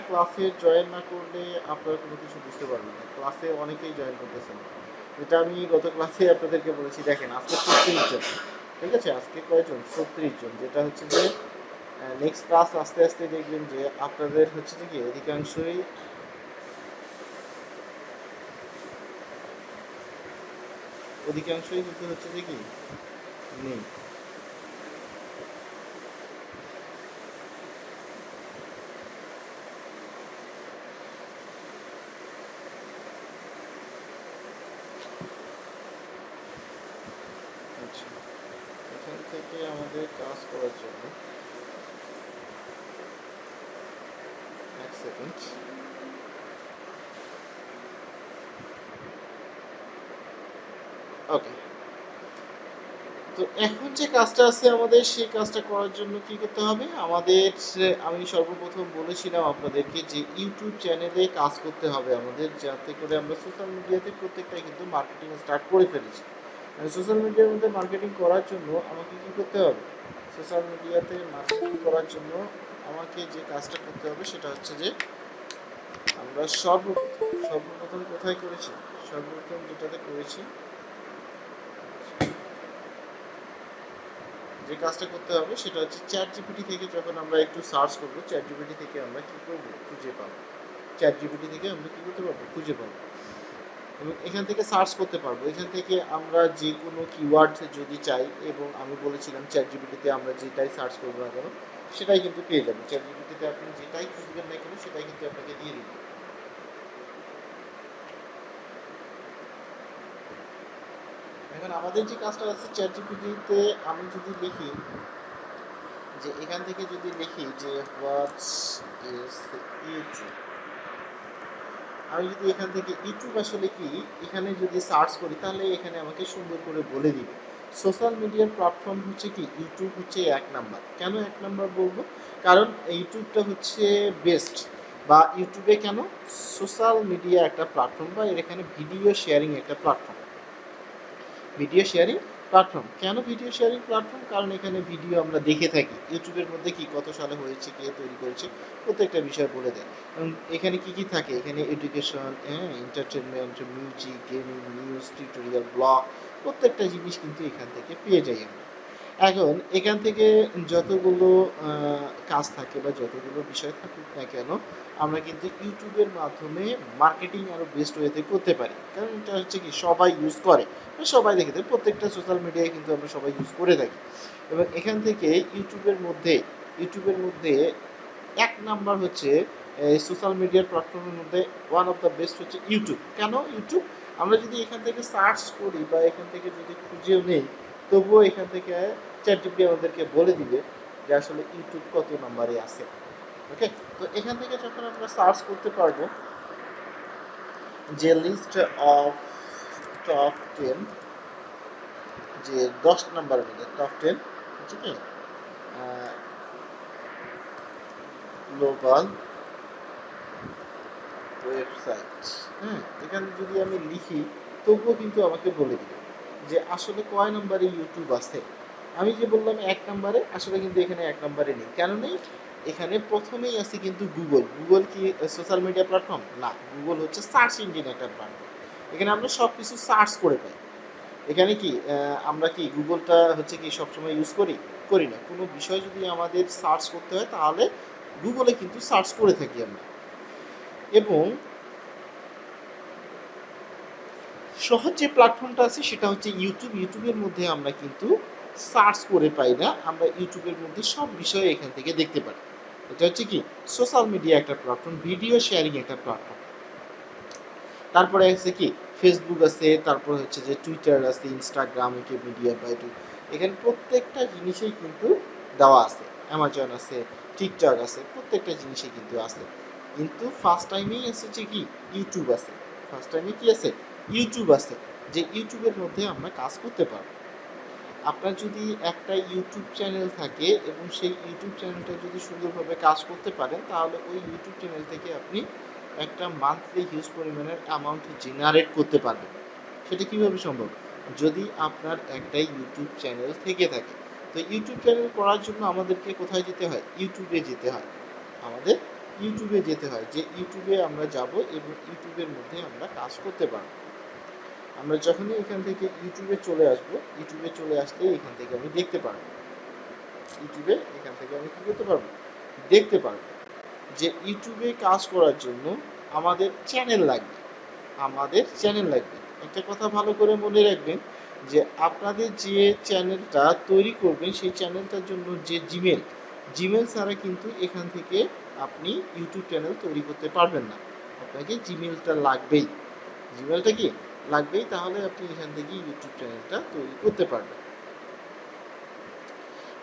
ক্লাসে জয়েন না করলে আপনারা কোনো কিছু বুঝতে পারবেন না। ক্লাসে অনেকেই জয়েন করতেছেন, যেটা আমি গত ক্লাসে আপনাদেরকে বলেছি। দেখেন আজকে 36 জন, ঠিক আছে, আজকে কয়জন, 36 জন, যেটা হচ্ছে যে নেক্সট ক্লাস আস্তে আস্তে দেখবেন যে আপনাদের হচ্ছে যে কি অধিকাংশই কিন্তু হচ্ছে যে কি নেই। আচ্ছা, এখান থেকে আমাদের কাজ করার জন্য এক সেকেন্ড। ওকে, তো এখন যে কাজটা আছে আমাদের, সেই কাজটা করার জন্য কি করতে হবে আমাদের? আমি সর্বপ্রথম বলেছিলাম আপনাদেরকে যে ইউটিউব চ্যানেলে কাজ করতে হবে আমাদের, যাতে করে আমরা সোশ্যাল মিডিয়াতে প্রত্যেকটাই কিন্তু মার্কেটিং স্টার্ট করে ফেলেছি। সোশ্যাল মিডিয়ার মধ্যে মার্কেটিং করার জন্য আমাকে কি করতে হবে? সোশ্যাল মিডিয়াতে মার্কেটিং করার জন্য আমাকে যে কাজটা করতে হবে সেটা হচ্ছে যে আমরা সর্বপ্রথম কোথায় করেছি? সর্বপ্রথম যেটাতে করেছি, যে কাজটা করতে হবে সেটা হচ্ছে চ্যাট জিপিটি থেকে যখন আমরা একটু সার্চ করবো, চ্যাট জিপিটি থেকে আমরা কি করবো? খুঁজে পাবো। চ্যাট জিপিটি থেকে আমরা কি করতে পারবো? খুঁজে পাবো, এবং এখান থেকে সার্চ করতে পারবো। এখান থেকে আমরা যে কোনো কিওয়ার্ড যদি চাই, এবং আমি বলেছিলাম চ্যাট জিপিটিতে আমরা যেটাই সার্চ করবো না কেন সেটাই কিন্তু পেয়ে যাবেন। চ্যাট জিপিটিতে আপনি যেটাই খুঁজবেন না কেন সেটাই কিন্তু আপনাকে দিয়ে দিবে। এখন আমাদের যে কাজটা আছে চ্যাট জিপিটিতে, আমি যদি লিখি যে এখান থেকে যদি লিখি যে হোয়াট ইজ ইউটিউব, আমি যদি এখান থেকে ইউটিউব আসলে কি এখানে যদি সার্চ করি, তাহলে এখানে আমাকে সুন্দর করে বলে দিবে সোশ্যাল মিডিয়ার প্ল্যাটফর্ম হচ্ছে কি ইউটিউব হচ্ছে 1 নাম্বার। কেন 1 নাম্বার বলবো? কারণ ইউটিউবটা হচ্ছে বেস্ট। বা ইউটিউবে কেন? সোশ্যাল মিডিয়া একটা প্ল্যাটফর্ম, বা এর এখানে ভিডিও শেয়ারিং একটা প্ল্যাটফর্ম। ভিডিও শেয়ারিং প্ল্যাটফর্ম কেন ভিডিও শেয়ারিং প্ল্যাটফর্ম? কারণ এখানে ভিডিও আমরা দেখে থাকি। ইউটিউবের মধ্যে কি কত সালে হয়েছে, কে তৈরি করেছে, প্রত্যেকটা বিষয় বলে দেয়। এবং এখানে কি কি থাকে? এখানে এডুকেশন, হ্যাঁ, entertainment, music, gaming, news, tutorial, blog, প্রত্যেকটা জিনিস কিন্তু এখান থেকে পেয়ে যাই আমরা। এখন এখান থেকে যতগুলো কাজ থাকে বা যতগুলো বিষয় থাকুক না কেন, আমরা কিন্তু ইউটিউবের মাধ্যমে মার্কেটিং আরও বেস্ট ওয়েতে করতে পারি। কারণ এটা হচ্ছে কি সবাই ইউজ করে, সবাই দেখে থাকে, প্রত্যেকটা সোশ্যাল মিডিয়ায় কিন্তু আমরা সবাই ইউজ করে থাকি। এবং এখান থেকে ইউটিউবের মধ্যে 1 নাম্বার হচ্ছে সোশ্যাল মিডিয়ার প্ল্যাটফর্মের মধ্যে ওয়ান অফ দ্য বেস্ট হচ্ছে ইউটিউব। কেন ইউটিউব? আমরা যদি এখান থেকে সার্চ করি বা এখান থেকে যদি খুঁজেও নেই, তবুও এখান থেকে চ্যাট জিপিটি আমাদেরকে বলে দিবে যে আসলে ইউটিউব কত নাম্বারে আছে। ওকে, তো এখান থেকে যখন আমরা সার্চ করতে পারবো যে লিস্ট অফ টপ 10, যে 10 নাম্বারের মধ্যে টপ 10, ঠিক আছে, গ্লোবাল ওয়েবসাইট, হ্যাঁ, এখানে যদি আমি লিখি তবুও কিন্তু আমাকে বলে দিবে যে আসলে কয় নম্বরে ইউটিউব আছে। আমি যে বললাম 1 নাম্বারে, আসলে কিন্তু এখানে 1 নাম্বারে নেই। কেন নেই? এখানে প্রথমেই আছে কিন্তু গুগল। গুগল কি সোশ্যাল মিডিয়া প্ল্যাটফর্ম? না, গুগল হচ্ছে সার্চ ইঞ্জিন একটা প্ল্যাটফর্ম। এখানে আমরা সব কিছু সার্চ করে পাই। এখানে কি আমরা কি গুগলটা হচ্ছে কি সবসময় ইউজ করি? করি না। কোনো বিষয় যদি আমাদের সার্চ করতে হয় তাহলে গুগলে কিন্তু সার্চ করে থাকি আমরা। এবং সহজ যে প্ল্যাটফর্মটা আছে সেটা হচ্ছে ইউটিউব। ইউটিউবের মধ্যে আমরা কিন্তু সার্চ করে পাই না, আমরা ইউটিউবের মধ্যে সব বিষয় এখান থেকে দেখতে পাই। এটা হচ্ছে কি সোশ্যাল মিডিয়া একটা প্ল্যাটফর্ম, ভিডিও শেয়ারিং একটা প্ল্যাটফর্ম। তারপরে আছে কি ফেসবুক আছে, তারপর হচ্ছে যে টুইটার আছে, ইনস্টাগ্রাম, মিডিয়া বা এখানে প্রত্যেকটা জিনিসেই কিন্তু দেওয়া আছে। অ্যামাজন আছে, টিকটক আছে, প্রত্যেকটা জিনিসই কিন্তু আছে। কিন্তু ফার্স্ট টাইমেই এসেছে কি ইউটিউব আছে। ফার্স্ট টাইমে কি আছে? ইউটিউব আছে, যে ইউটিউবের মধ্যে আমরা কাজ করতে পারবো। আপনার যদি একটা ইউটিউব চ্যানেল থাকে এবং সেই ইউটিউব চ্যানেলটা যদি সুন্দরভাবে কাজ করতে পারেন, তাহলে ওই ইউটিউব চ্যানেল থেকে আপনি একটা মান্থলি হিউজ পরিমাণের অ্যামাউন্ট জেনারেট করতে পারবেন। সেটা কীভাবে সম্ভব? যদি আপনার একটা ইউটিউব চ্যানেল থেকে থাকে। তো ইউটিউব চ্যানেল করার জন্য আমাদেরকে কোথায় যেতে হয়? ইউটিউবে যেতে হয়। আমাদের ইউটিউবে যেতে হয়, যে ইউটিউবে আমরা যাব এবং ইউটিউবের মধ্যে আমরা কাজ করতে পারবো। আমরা যখনই এখান থেকে ইউটিউবে চলে আসবো, ইউটিউবে চলে আসলে এখান থেকে আমি দেখতে পারবো, ইউটিউবে এখান থেকে আমি কি করতে পারবো, দেখতে পারবো যে ইউটিউবে কাজ করার জন্য আমাদের চ্যানেল লাগবে, আমাদের চ্যানেল লাগবে। একটা কথা ভালো করে মনে রাখবেন যে আপনাদের যে চ্যানেলটা তৈরি করবেন সেই চ্যানেলটার জন্য যে জিমেল, জিমেল ছাড়া কিন্তু এখান থেকে আপনি ইউটিউব চ্যানেল তৈরি করতে পারবেন না। আপনাকে জিমেলটা লাগবেই, জিমেলটা কি লাগবেই, তাহলে আপনি এখান থেকে ইউটিউব চ্যানেলটা তৈরি করতে পারবেন।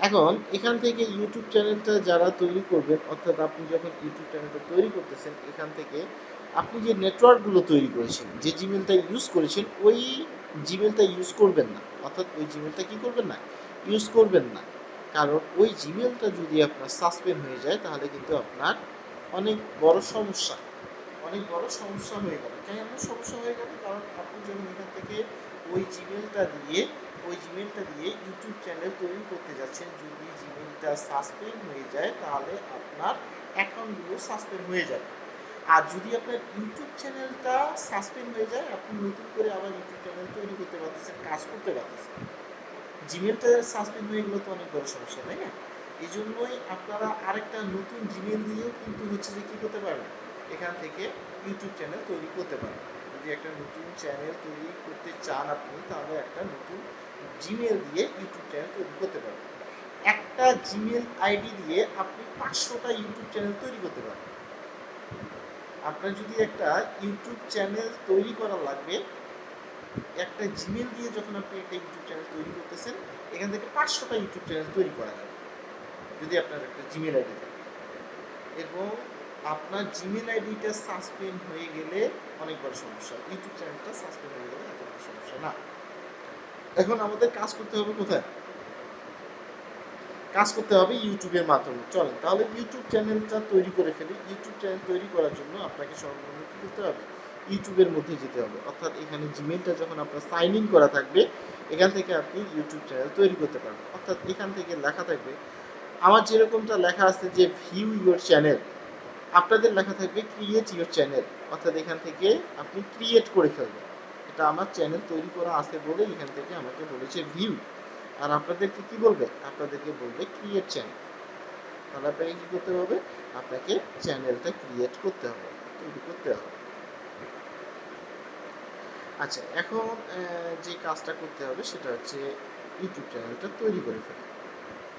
এখন এখান থেকে ইউটিউব চ্যানেলটা যারা তৈরি করবেন, অর্থাৎ আপনি যখন ইউটিউব চ্যানেলটা তৈরি করতেছেন, এখান থেকে আপনি যে নেটওয়ার্কগুলো তৈরি করেছেন, যে জিমেলটা ইউজ করেছেন, ওই জিমেলটা ইউজ করবেন না, অর্থাৎ ওই জিমেলটা কি করবেন না, ইউজ করবেন না। কারণ ওই জিমেলটা যদি আপনার সাসপেন্ড হয়ে যায় তাহলে কিন্তু আপনার অনেক বড় সমস্যা, অনেক বড় সমস্যা হয়ে গেল। কেন সমস্যা হয়ে গেল? কারণ আপনি যখন এখান থেকে ওই জিমেলটা দিয়ে, ওই জিমেলটা দিয়ে ইউটিউব চ্যানেল তৈরি করতে যাচ্ছেন, যদি জিমেলটা সাসপেন্ড হয়ে যায় তাহলে আপনার অ্যাকাউন্টগুলো সাসপেন্ড হয়ে যাবে। আর যদি আপনার ইউটিউব চ্যানেলটা সাসপেন্ড হয়ে যায়, আপনি নতুন করে আবার ইউটিউব চ্যানেল তৈরি করতে পারতেছেন, কাজ করতে পারতেছেন। জিমেলটা সাসপেন্ড হয়ে গেলে তো অনেক বড় সমস্যা, তাই না? এই জন্যই আপনারা আরেকটা নতুন জিমেল দিয়েও কিন্তু হচ্ছে যে কী করতে পারবেন, এখান থেকে ইউটিউব চ্যানেল তৈরি করতে পারবেন। যদি একটা নতুন চ্যানেল তৈরি করতে চান আপনি, তাহলে একটা নতুন জিমেল দিয়ে ইউটিউব চ্যানেল তৈরি করতে পারবেন। একটা জিমেল আইডি দিয়ে আপনি 500টা ইউটিউব চ্যানেল তৈরি করতে পারবেন। আপনার যদি একটা ইউটিউব চ্যানেল তৈরি করা লাগবে, একটা জিমেল দিয়ে যখন আপনি একটা ইউটিউব চ্যানেল তৈরি করতেছেন, এখান থেকে 500টা ইউটিউব চ্যানেল তৈরি করা যাবে যদি আপনার একটা জিমেল আইডি থাকে। এবং আপনার জিমেল আইডিটা সাসপেন্ড হয়ে গেলে অনেক বড় সমস্যা, ইউটিউব চ্যানেলটা সাসপেন্ড হয়ে গেলে এত বড় সমস্যা না। এখন আমাদের কাজ করতে হবে কোথায়? কাজ করতে হবে ইউটিউবের মাধ্যমে। চলেন তাহলে ইউটিউব চ্যানেলটা তৈরি করে ফেলি। ইউটিউব চ্যানেল তৈরি করার জন্য আপনাকে সর্বপ্রথম কী করতে হবে, ইউটিউবের মধ্যে যেতে হবে। অর্থাৎ এখানে জিমেলটা যখন আপনার সাইন ইন করা থাকবে, এখান থেকে আপনি ইউটিউব চ্যানেল তৈরি করতে পারবেন। অর্থাৎ এখান থেকে লেখা থাকবে, আমার যেরকমটা লেখা আছে যে ভিউ ইউর চ্যানেল, আপনাদের লেখা থাকবে ক্রিয়েট ইউর চ্যানেল। অর্থাৎ এখান থেকে আপনি ক্রিয়েট করে ফেলবেন। এটা আমার চ্যানেল তৈরি করা আছে বলে এখান থেকে আমাকে বলেছে ভিউ, আর আপনাদেরকে কি বলবে, আপনাদেরকে বলবে ক্রিয়েট চ্যানেল। তাহলে আপনাকে কি করতে হবে, আপনাকে চ্যানেলটা ক্রিয়েট করতে হবে, তৈরি করতে হবে। আচ্ছা, এখন যে কাজটা করতে হবে সেটা হচ্ছে ইউটিউব চ্যানেলটা তৈরি করে ফেলা।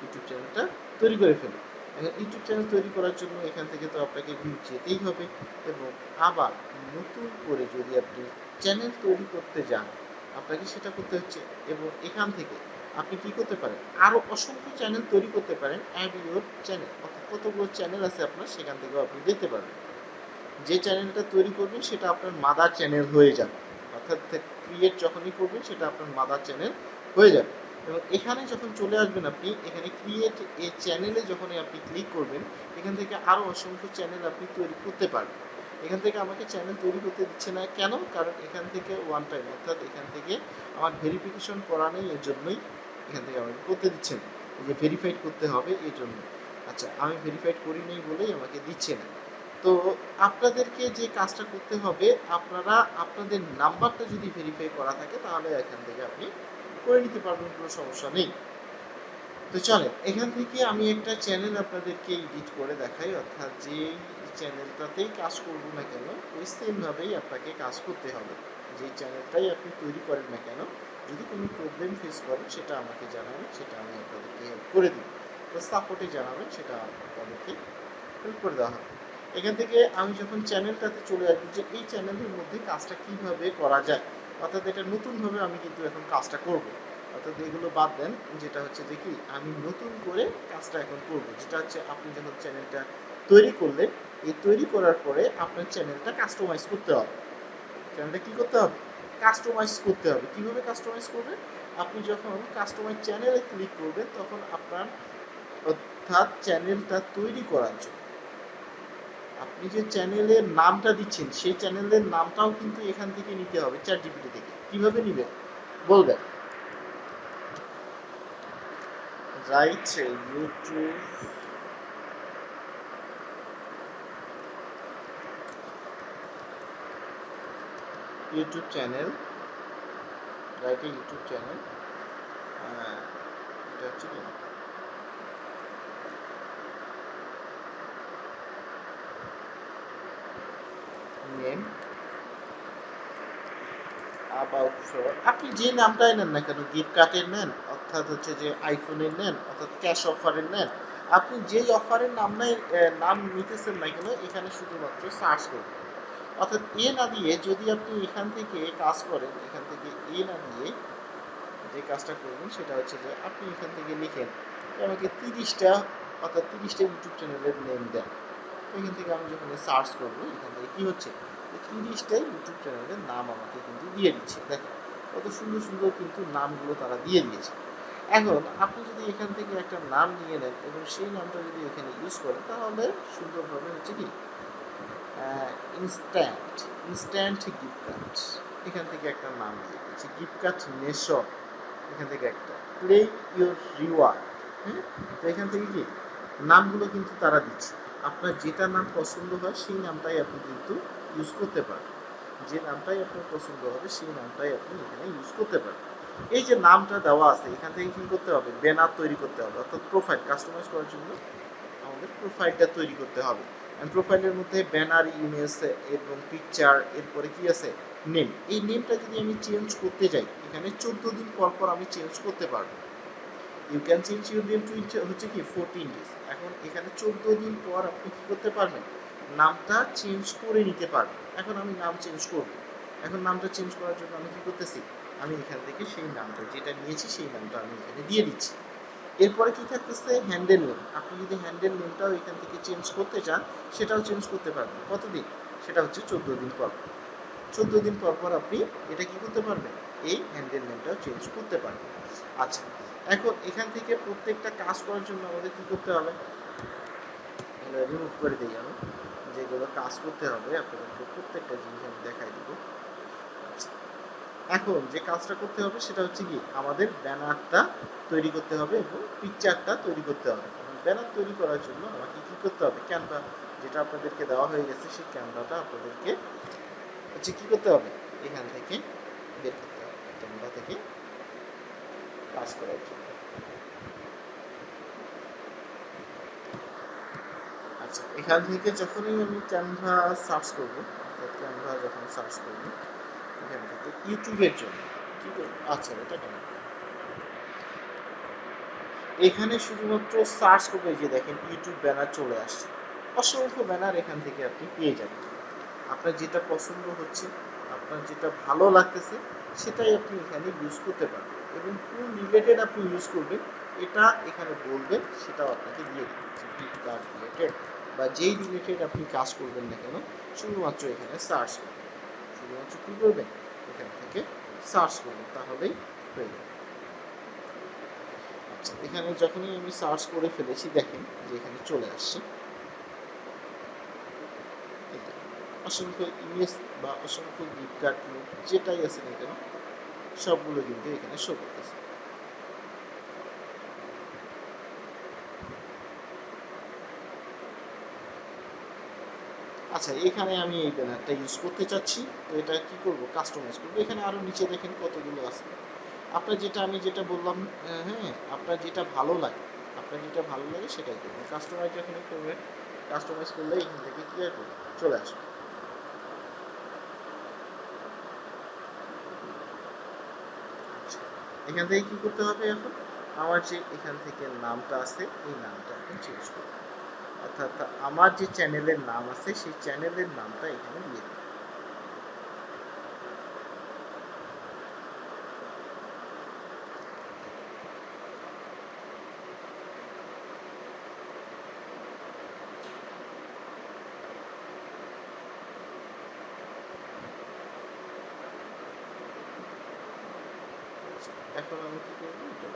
ইউটিউব চ্যানেলটা তৈরি করে ফেলি। এখন ইউটিউব চ্যানেল তৈরি করার জন্য এখান থেকে তো আপনাকে ভিউ যেতেই হবে, এবং আবার নতুন করে যদি আপনি চ্যানেল তৈরি করতে যান, আপনাকে সেটা করতে হচ্ছে। এবং এখান থেকে আপনি কি করতে পারেন, আরও অসংখ্য চ্যানেল তৈরি করতে পারেন, অ্যাড ইউর চ্যানেল। অর্থাৎ কতগুলো চ্যানেল আছে আপনার, সেখান থেকেও আপনি দেখতে পারবেন। যে চ্যানেলটা তৈরি করবেন সেটা আপনার মাদার চ্যানেল হয়ে যাবে। অর্থাৎ ক্রিয়েট যখনই করবেন সেটা আপনার মাদার চ্যানেল হয়ে যাবে। এবং এখানে যখন চলে আসবেন আপনি, এখানে ক্রিয়েট এ চ্যানেলে যখনই আপনি ক্লিক করবেন, এখান থেকে আরও অসংখ্য চ্যানেল আপনি তৈরি করতে পারবেন। এখান থেকে আমাকে চ্যানেল তৈরি করতে দিচ্ছে না কেন? কারণ এখান থেকে ওয়ান টাইম, অর্থাৎ এখান থেকে আমার ভেরিফিকেশন করা নেই, এর জন্যই এখান থেকে আমাকে করতে দিচ্ছে না। এই যে ভেরিফাইড করতে হবে এই জন্য। আচ্ছা, আমি ভেরিফাইড করি নেই বলেই আমাকে দিচ্ছে না। তো আপনাদেরকে যে কাজটা করতে হবে, আপনারা আপনাদের নাম্বারটা যদি ভেরিফাই করা থাকে তাহলে এখান থেকে আপনি করে নিতে পারবেন, কোনো সমস্যা নেই। তো চলেন এখান থেকে আমি একটা চ্যানেল আপনাদেরকে এডিট করে দেখাই। অর্থাৎ যেই চ্যানেলটাতেই কাজ করব না কেন, ওই সেমভাবেই আপনাকে কাজ করতে হবে। যেই চ্যানেলটাই আপনি তৈরি করেন না কেন, যদি কোনো প্রবলেম ফেস করেন সেটা আমাকে জানাবেন, সেটা আমি আপনাদেরকে হেল্প করে দিই। তো সাপোর্টে জানাবেন, সেটা আপনাদেরকে হেল্প করে দেওয়া হবে। এখান থেকে আমি যখন চ্যানেলটাতে চলে আসবো, যে এই চ্যানেলের মধ্যে কাজটা কিভাবে করা যায়, অর্থাৎ এটা নতুনভাবে আমি কিন্তু এখন কাজটা করব। অর্থাৎ এগুলো বাদ দেন, যেটা হচ্ছে যে কি আমি নতুন করে কাজটা এখন করব, যেটা হচ্ছে আপনি যখন চ্যানেলটা তৈরি করলেন, এই তৈরি করার পরে আপনার চ্যানেলটা কাস্টমাইজ করতে হবে। চ্যানেলটা কি করতে হবে, কাস্টমাইজ করতে হবে। কিভাবে কাস্টমাইজ করবেন, আপনি যখন কাস্টমাইজ চ্যানেলে ক্লিক করবেন তখন আপনার, অর্থাৎ চ্যানেলটা তৈরি করার জন্য আপনি যে চ্যানেলের নামটা দিচ্ছেন সেই চ্যানেলের নামটাও কিন্তু এখান থেকে নিতে হবে, চ্যাটজিপিটি থেকে। কিভাবে নিবেন বলবেন, রাইট ইউটিউব ইউটিউব চ্যানেল, রাইটে ইউটিউব চ্যানেল, এটা হচ্ছে কি নেম অ্যাবাউট ফর, আপনি যে নামটাই নেন না কেন, গিফট কার্ডের নেন, অর্থাৎ হচ্ছে যে আইফোনের নেন, অর্থাৎ ক্যাশ অফারের নেন, আপনি যেই অফারের নাম নিতেছেন না কেন, এখানে শুধুমাত্র সার্চ করবেন। অর্থাৎ এ না দিয়ে যদি আপনি এখান থেকে কাজ করেন, এখান থেকে এ না দিয়ে যে কাজটা করবেন সেটা হচ্ছে যে আপনি এখান থেকে লিখেন আমাকে 30টা, অর্থাৎ 30টা ইউটিউব চ্যানেলের নেম দেন। এখান থেকে আমি যখন সার্চ করবো, এখান থেকে কি হচ্ছে, 30টা ইউটিউব চ্যানেলের নাম আমাকে কিন্তু দিয়ে দিচ্ছে। দেখেন কত সুন্দর সুন্দর কিন্তু নামগুলো তারা দিয়ে দিয়েছে। এখন আপনি যদি এখান থেকে একটা নাম নিয়ে নেন এবং সেই নামটা যদি এখানে ইউজ করেন, তাহলে সুন্দরভাবে হচ্ছে কি ইনস্ট্যান্ট ইনস্ট্যান্ট গিফট কার্ড, এখান থেকে একটা নাম দিয়ে দিচ্ছি গিফট কার্ড নেশন, এখান থেকে একটা প্লে ইউর রিওয়ার্ড। হ্যাঁ, তো এখান থেকে কি নামগুলো কিন্তু তারা দিচ্ছে, আপনার যেটা নাম পছন্দ হয় সেই নামটাই আপনি কিন্তু ইউজ করতে পারেন, যে নামটাই আপনার পছন্দ হবে সেই নামটাই আপনি এখানে ইউজ করতে পারেন। এই যে নামটা দেওয়া আছে, এখান থেকে কি করতে হবে, ব্যানার তৈরি করতে হবে, অর্থাৎ প্রোফাইল কাস্টমাইজ করার জন্য আমাদের প্রোফাইলটা তৈরি করতে হবে। প্রোফাইলের মধ্যে ব্যানার, ইমেজ এবং পিকচার, এরপরে কি আছে নেম। এই নেমটা যদি আমি চেঞ্জ করতে যাই, এখানে 14 দিন পর পর আমি চেঞ্জ করতে পারবো। You can change your name to হচ্ছে কি 14 ডেজ। এখন এখানে 14 দিন পর আপনি কি করতে পারবেন, নামটা চেঞ্জ করে নিতে পারবেন। এখন আমি নাম চেঞ্জ করব, এখন নামটা চেঞ্জ করার জন্য আমি কি করতেছি, আমি এখান থেকে সেই নামটা যেটা নিয়েছি সেই নামটা আমি এখানে দিয়ে দিচ্ছি। এরপরে কি থাকতেছে, হ্যান্ডেল নেম। আপনি যদি হ্যান্ডেল নেমটাও এখান থেকে চেঞ্জ করতে চান, সেটাও চেঞ্জ করতে পারবেন। কতদিন, সেটা হচ্ছে 14 দিন পর। 14 দিন পর পর আপনি এটা কি করতে পারবেন, এই হ্যান্ডেল নেমটাও চেঞ্জ করতে পারবেন। আচ্ছা, এখন এখান থেকে প্রত্যেকটা কাজ করার জন্য আমাদের কি করতে হবে, রিমুভ করে দিই আমি, যেগুলো কাজ করতে হবে আপনাদেরকে প্রত্যেকটা জিনিস আমি দেখাই দিব। আচ্ছা, এখন যে কাজটা করতে হবে সেটা হচ্ছে কি, আমাদের ব্যানারটা তৈরি করতে হবে এবং পিকচারটা তৈরি করতে হবে। ব্যানার তৈরি করার জন্য আমাকে কি করতে হবে, ক্যানভা যেটা আপনাদেরকে দেওয়া হয়ে গেছে, সেই ক্যানভাটা আপনাদেরকে হচ্ছে কি করতে হবে, এখান থেকে বের করতে হবে, ক্যানভা থেকে কাজ করার জন্য। আচ্ছা, এখান থেকে যখনই আমি ক্যানভা সার্চ করব, অর্থাৎ ক্যানভা যখন সার্চ করব, এখান থেকে ইউটিউবের জন্য কি করব, আচ্ছা এটা কেন, এখানে শুধুমাত্র সার্চ করবে, যে দেখেন ইউটিউব ব্যানার চলে আসছে, অসংখ্য ব্যানার এখান থেকে আপনি পেয়ে যাবেন। আপনার যেটা পছন্দ হচ্ছে, আপনার যেটা ভালো লাগতেছে, সেটাই আপনি এখানে ইউজ করতে পারবেন এবং কোন রিলেটেড আপনি ইউজ করবেন এটা এখানে বলবেন, সেটাও আপনাকে দিয়ে দেবে, গিফট কার্ড রিলেটেড বা যেই রিলেটেড আপনি কাজ করবেন না কেন, শুধুমাত্র এখানে সার্চ করবেন, শুধুমাত্র কী করবেন, এখান থেকে সার্চ করবেন, তাহলেই হয়ে যাবে। আচ্ছা, এখানে যখনই আমি সার্চ করে ফেলেছি, দেখেন যে এখানে চলে আসছে অসংখ্য ইমেজ বা অসংখ্য গিফট কার্ড যেটাই আছে না কেন, সবগুলো কিন্তু এখানে শো করতেছে। আচ্ছা, এখানে আমি এই ব্যানারটা ইউজ করতে চাচ্ছি, তো এটা কি করব, কাস্টমাইজ করব। এখানে আরো নিচে দেখেন কতগুলো আছে, আপনার যেটা, আমি যেটা বললাম, হ্যাঁ, আপনার যেটা ভালো লাগে, আপনার যেটা ভালো লাগে সেটাই করবেন। কাস্টমাইজ যখনই করবেন, কাস্টমাইজ করলে এখান থেকে কি আসবে, চলে আসবে। আচ্ছা, এখান থেকে কি করতে হবে, এখন আমার যে এখান থেকে নামটা আছে, এই নামটা এখন চেঞ্জ করব, অর্থাৎ আমার যে চ্যানেলের নাম আছে সেই চ্যানেলের নামটা এখানে দিয়ে দিই। এখন আমি কি করবো, এটা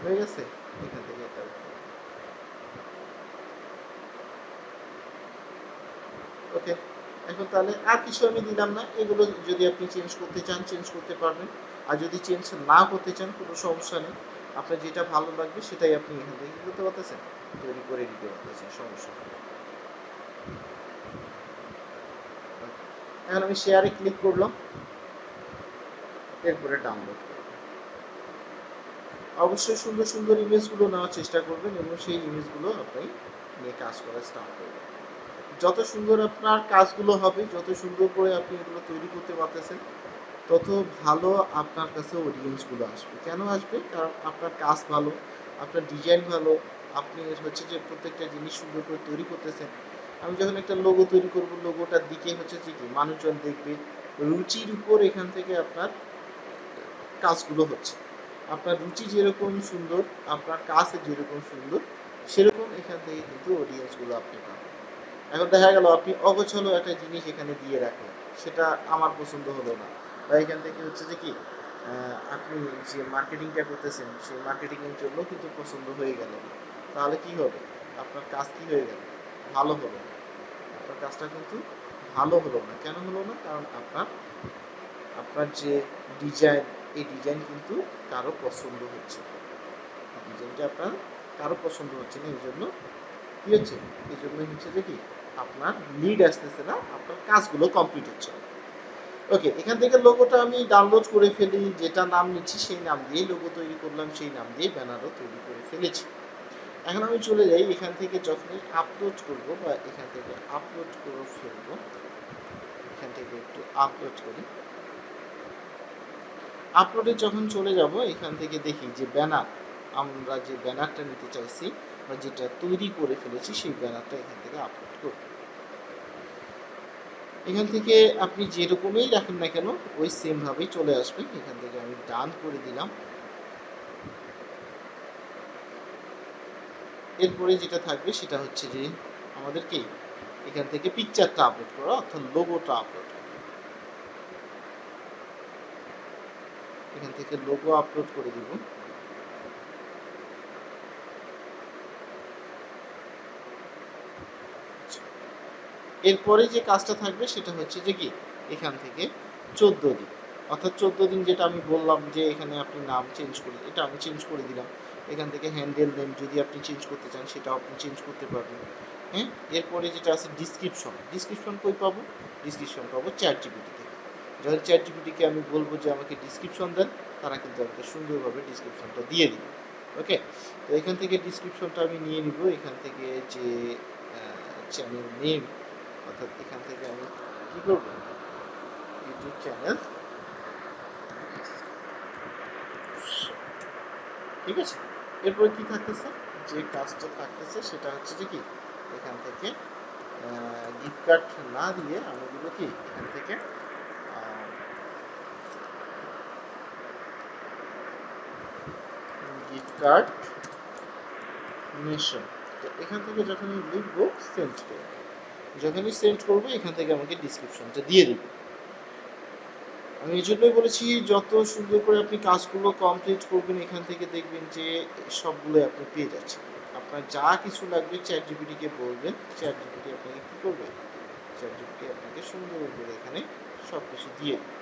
হয়ে গেছে, এখান থেকে এটা ওকে। এখন তাহলে আর কিছু আমি দিলাম না, এগুলো যদি আপনি চেঞ্জ করতে চান চেঞ্জ করতে পারবেন, আর যদি চেঞ্জ না করতে চান কোনো সমস্যা নেই, আপনার যেটা ভালো লাগবে সেটাই আপনি এখান থেকে কি করতে পারতেছেন, তৈরি করে নিতে পারতেছেন, সমস্যা নেই। এখন আমি শেয়ারে ক্লিক করলাম, এরপরে ডাউনলোড করব। অবশ্যই সুন্দর সুন্দর ইমেজগুলো নেওয়ার চেষ্টা করবেন এবং সেই ইমেজগুলো আপনি নিয়ে কাজ করা স্টার্ট করবেন। যত সুন্দর আপনার কাজগুলো হবে, যত সুন্দর করে আপনি এগুলো তৈরি করতে পারতেছেন, তত ভালো আপনার কাছে অডিয়েন্সগুলো আসবে। কেন আসবে? কারণ আপনার কাজ ভালো, আপনার ডিজাইন ভালো, আপনি হচ্ছে যে প্রত্যেকটা জিনিস সুন্দর করে তৈরি করতেছেন। আমি যখন একটা লোগো তৈরি করব, লোগোটার দিকে হচ্ছে যে কি মানুষজন দেখবে, রুচির উপর এখান থেকে আপনার কাজগুলো হচ্ছে। আপনার রুচি যেরকম সুন্দর, আপনার কাজ যেরকম সুন্দর, সেরকম এখান থেকে কিন্তু অডিয়েন্সগুলো আপনি পাবেন। এখন দেখা গেল আপনি অগোছালো একটা জিনিস এখানে দিয়ে রাখলেন, সেটা আমার পছন্দ হলো না, বা এখান থেকে হচ্ছে যে কি আপনি যে মার্কেটিংটা করতেছেন সেই মার্কেটিংয়ের জন্য কিন্তু পছন্দ হয়ে গেল না, তাহলে কি হবে? আপনার কাজ কি হয়ে গেল? ভালো হলো না। আপনার কাজটা কিন্তু ভালো হলো না। কেন হলো না? কারণ আপনার আপনার যে ডিজাইন, এই ডিজাইন কিন্তু কারো পছন্দ হচ্ছে না। ডিজাইনটা আপনার কারো পছন্দ হচ্ছে না, এই জন্য কি হচ্ছে? এই জন্যই হচ্ছে যে কি আপনার লিড আসতেছে না, আপনার কাজগুলো কমপ্লিট হচ্ছে না। ওকে, এখান থেকে লোগোটা আমি ডাউনলোড করে ফেলি, যেটা নাম নিচ্ছি সেই নাম দিয়েই লোগো তৈরি করলাম, সেই নাম দিয়ে ব্যানারও তৈরি করে ফেলেছি। এখন আমি চলে যাই, এখান থেকে যখনই আপলোড করব বা এখান থেকে আপলোড করে ফেলবো, এখান থেকে একটু আপলোড করি। আপলোডে যখন চলে যাব, এখান থেকে দেখি যে ব্যানার, আমরা যে ব্যানারটা নিতে চাইছি বা যেটা তৈরি করে ফেলেছি সেই ব্যানারটা এখান থেকে আপলোড করব। এখান থেকে আপনি যেরকমই রাখেন না কেন ওই সেম ভাবেই চলে আসবে। এখান থেকে আমি ডান করে দিলাম। এরপরে যেটা থাকবে সেটা হচ্ছে যে আমাদেরকে এখান থেকে পিকচারটা আপলোড করা, অর্থাৎ লোগোটা আপলোড করা। এখান থেকে লোগো আপলোড করে দিব। এরপরে যে কাজটা থাকবে সেটা হচ্ছে যে কি এখান থেকে 14 দিন, অর্থাৎ 14 দিন যেটা আমি বললাম যে এখানে আপনি নাম চেঞ্জ করে, এটা আমি চেঞ্জ করে দিলাম। এখান থেকে হ্যান্ডেল নেম যদি আপনি চেঞ্জ করতে চান সেটাও আপনি চেঞ্জ করতে পারবেন। হ্যাঁ, এরপরে যেটা আছে ডিসক্রিপশন। ডিসক্রিপশন কই পাবো? ডিসক্রিপশন পাবো চ্যাট জিপিটি থেকে। যখন চ্যাট জিপিটিকে আমি বলবো যে আমাকে ডিসক্রিপশন দেন, তারা কিন্তু আমাকে সুন্দরভাবে ডিসক্রিপশনটা দিয়ে দিবে। ওকে, তো এখান থেকে ডিসক্রিপশনটা আমি নিয়ে নিব। এখান থেকে যে চ্যানেল নেম, অর্থাৎ এখান থেকে আমি কি করব, ইউটিউব চ্যানেল, ঠিক আছে। এরপরে কি থাকতেছে, যে কাজটা থাকতেছে সেটা হচ্ছে যে কি এখান থেকে গিফট কার্ড না দিয়ে আমি দিব কি এখান থেকে গিফট কার্ড নেশন। তো এখান থেকে যখনই লিখবো সেন্ড করব, যখনই সেন্ড করবো এখান থেকে আমাকে ডিসক্রিপশনটা দিয়ে দিবে। আমি এই জন্যই বলেছি যত সুন্দর করে আপনি কাজগুলো কমপ্লিট করবেন, এখান থেকে দেখবেন যে সবগুলোই আপনি পেয়ে যাচ্ছেন। আপনার যা কিছু লাগবে চ্যাট জিপিটিকে বলবেন, চ্যাট জিপিটি আপনাকে কী করবে? চ্যাট জিপিটি আপনাকে সুন্দর করে এখানে সব কিছু দিয়ে দেবে।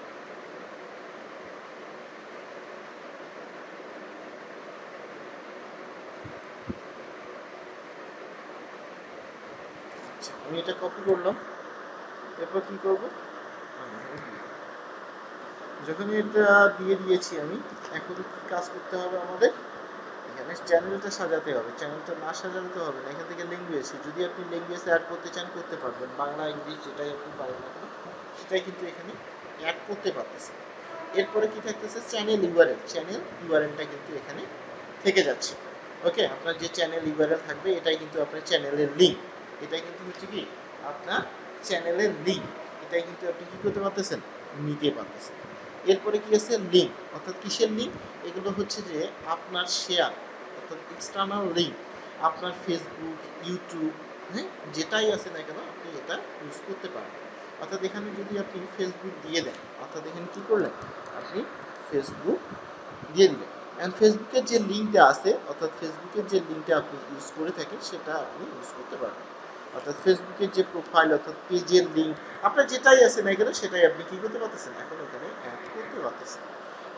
আচ্ছা, আমি এটা কপি করলাম। এরপর কী করবো? আমি এখানে দিয়ে দেবো। যখনই এটা দিয়ে দিয়েছি আমি, এখন কী কাজ করতে হবে আমাদের? এখানে চ্যানেলটা সাজাতে হবে। চ্যানেলটা না সাজালে তো হবে না। এখান থেকে ল্যাঙ্গুয়েজ, যদি আপনি ল্যাঙ্গুয়েজ অ্যাড করতে চান করতে পারবেন, বাংলা ইংলিশ যেটাই আপনি পারেন না কেন সেটাই কিন্তু এখানে অ্যাড করতে পারতেছেন। এরপরে কি থাকতেছে? Channel URL. চ্যানেল ইউআরএলটা কিন্তু এখানে থেকে যাচ্ছে। ওকে, আপনার যে চ্যানেল ইউআরএল থাকবে এটাই কিন্তু আপনার চ্যানেলের লিঙ্ক। এটাই কিন্তু হচ্ছে কি আপনার চ্যানেলের লিঙ্ক। এটাই কিন্তু আপনি কি করতে পারতেছেন? নিতে পারতেছেন। এরপরে কি আছে? লিঙ্ক, অর্থাৎ কিসের লিঙ্ক? এগুলো হচ্ছে যে আপনার শেয়ার, অর্থাৎ এক্সটার্নাল লিঙ্ক। আপনার ফেসবুক, ইউটিউব, হ্যাঁ, যেটাই আছে না কেন আপনি এটা ইউজ করতে পারবেন। অর্থাৎ এখানে যদি আপনি ফেসবুক দিয়ে দেন, অর্থাৎ এখানে কি করলেন? আপনি ফেসবুক দিয়ে দিলেন। অ্যান্ড ফেসবুকের যে লিঙ্কটা আছে, অর্থাৎ ফেসবুকের যে লিঙ্কটা আপনি ইউজ করে থাকেন সেটা আপনি ইউজ করতে পারবেন। অর্থাৎ ফেসবুকের যে প্রোফাইল, অর্থাৎ পেজের লিঙ্ক, আপনার যেটাই আছে না কেন সেটাই আপনি কি করতে পারতেছেন? এখন এখানে অ্যাড করতে পারতেছেন।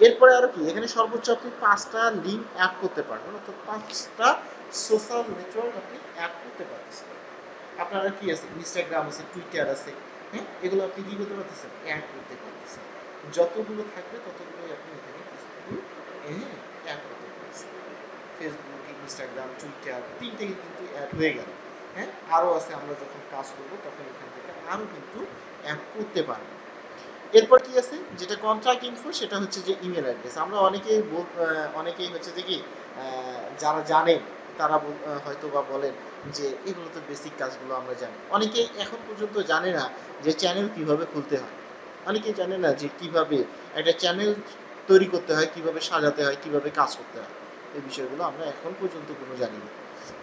এরপরে আরো কি, এখানে সর্বোচ্চ আপনি 5টা লিঙ্ক অ্যাড করতে পারবেন, অর্থাৎ 5টা সোশ্যাল নেটওয়ার্ক আপনি অ্যাড করতে পারতেছেন। আপনার আর কি আছে? ইনস্টাগ্রাম আছে, টুইটার আছে, হ্যাঁ, এগুলো আপনি কি করতে পারতেছেন, অ্যাড করতে পারতেছেন। যতগুলো থাকবে ততগুলোই আপনি এখানে কিন্তু অ্যাড করতে পারতেছেন। ফেসবুক, ইনস্টাগ্রাম, টুইটার, তিনটেই কিন্তু অ্যাড হয়ে গেল। হ্যাঁ, আরও আছে, আমরা যখন কাজ করবো তখন এখান থেকে আরও কিন্তু অ্যাড করতে পারবো। এরপর কি আছে, যেটা কন্ট্রাক্ট ইনফো, সেটা হচ্ছে যে ইমেল অ্যাড্রেস। আমরা অনেকেই হচ্ছে যে কি যারা জানেন তারা হয়তো বা বলেন যে এগুলো তো বেসিক কাজগুলো আমরা জানি। অনেকেই এখন পর্যন্ত জানে না যে চ্যানেল কিভাবে খুলতে হয়, অনেকেই জানে না যে কিভাবে একটা চ্যানেল তৈরি করতে হয়, কিভাবে সাজাতে হয়, কিভাবে কাজ করতে হয়। এই বিষয়গুলো আমরা এখন পর্যন্ত কোনো জানি না।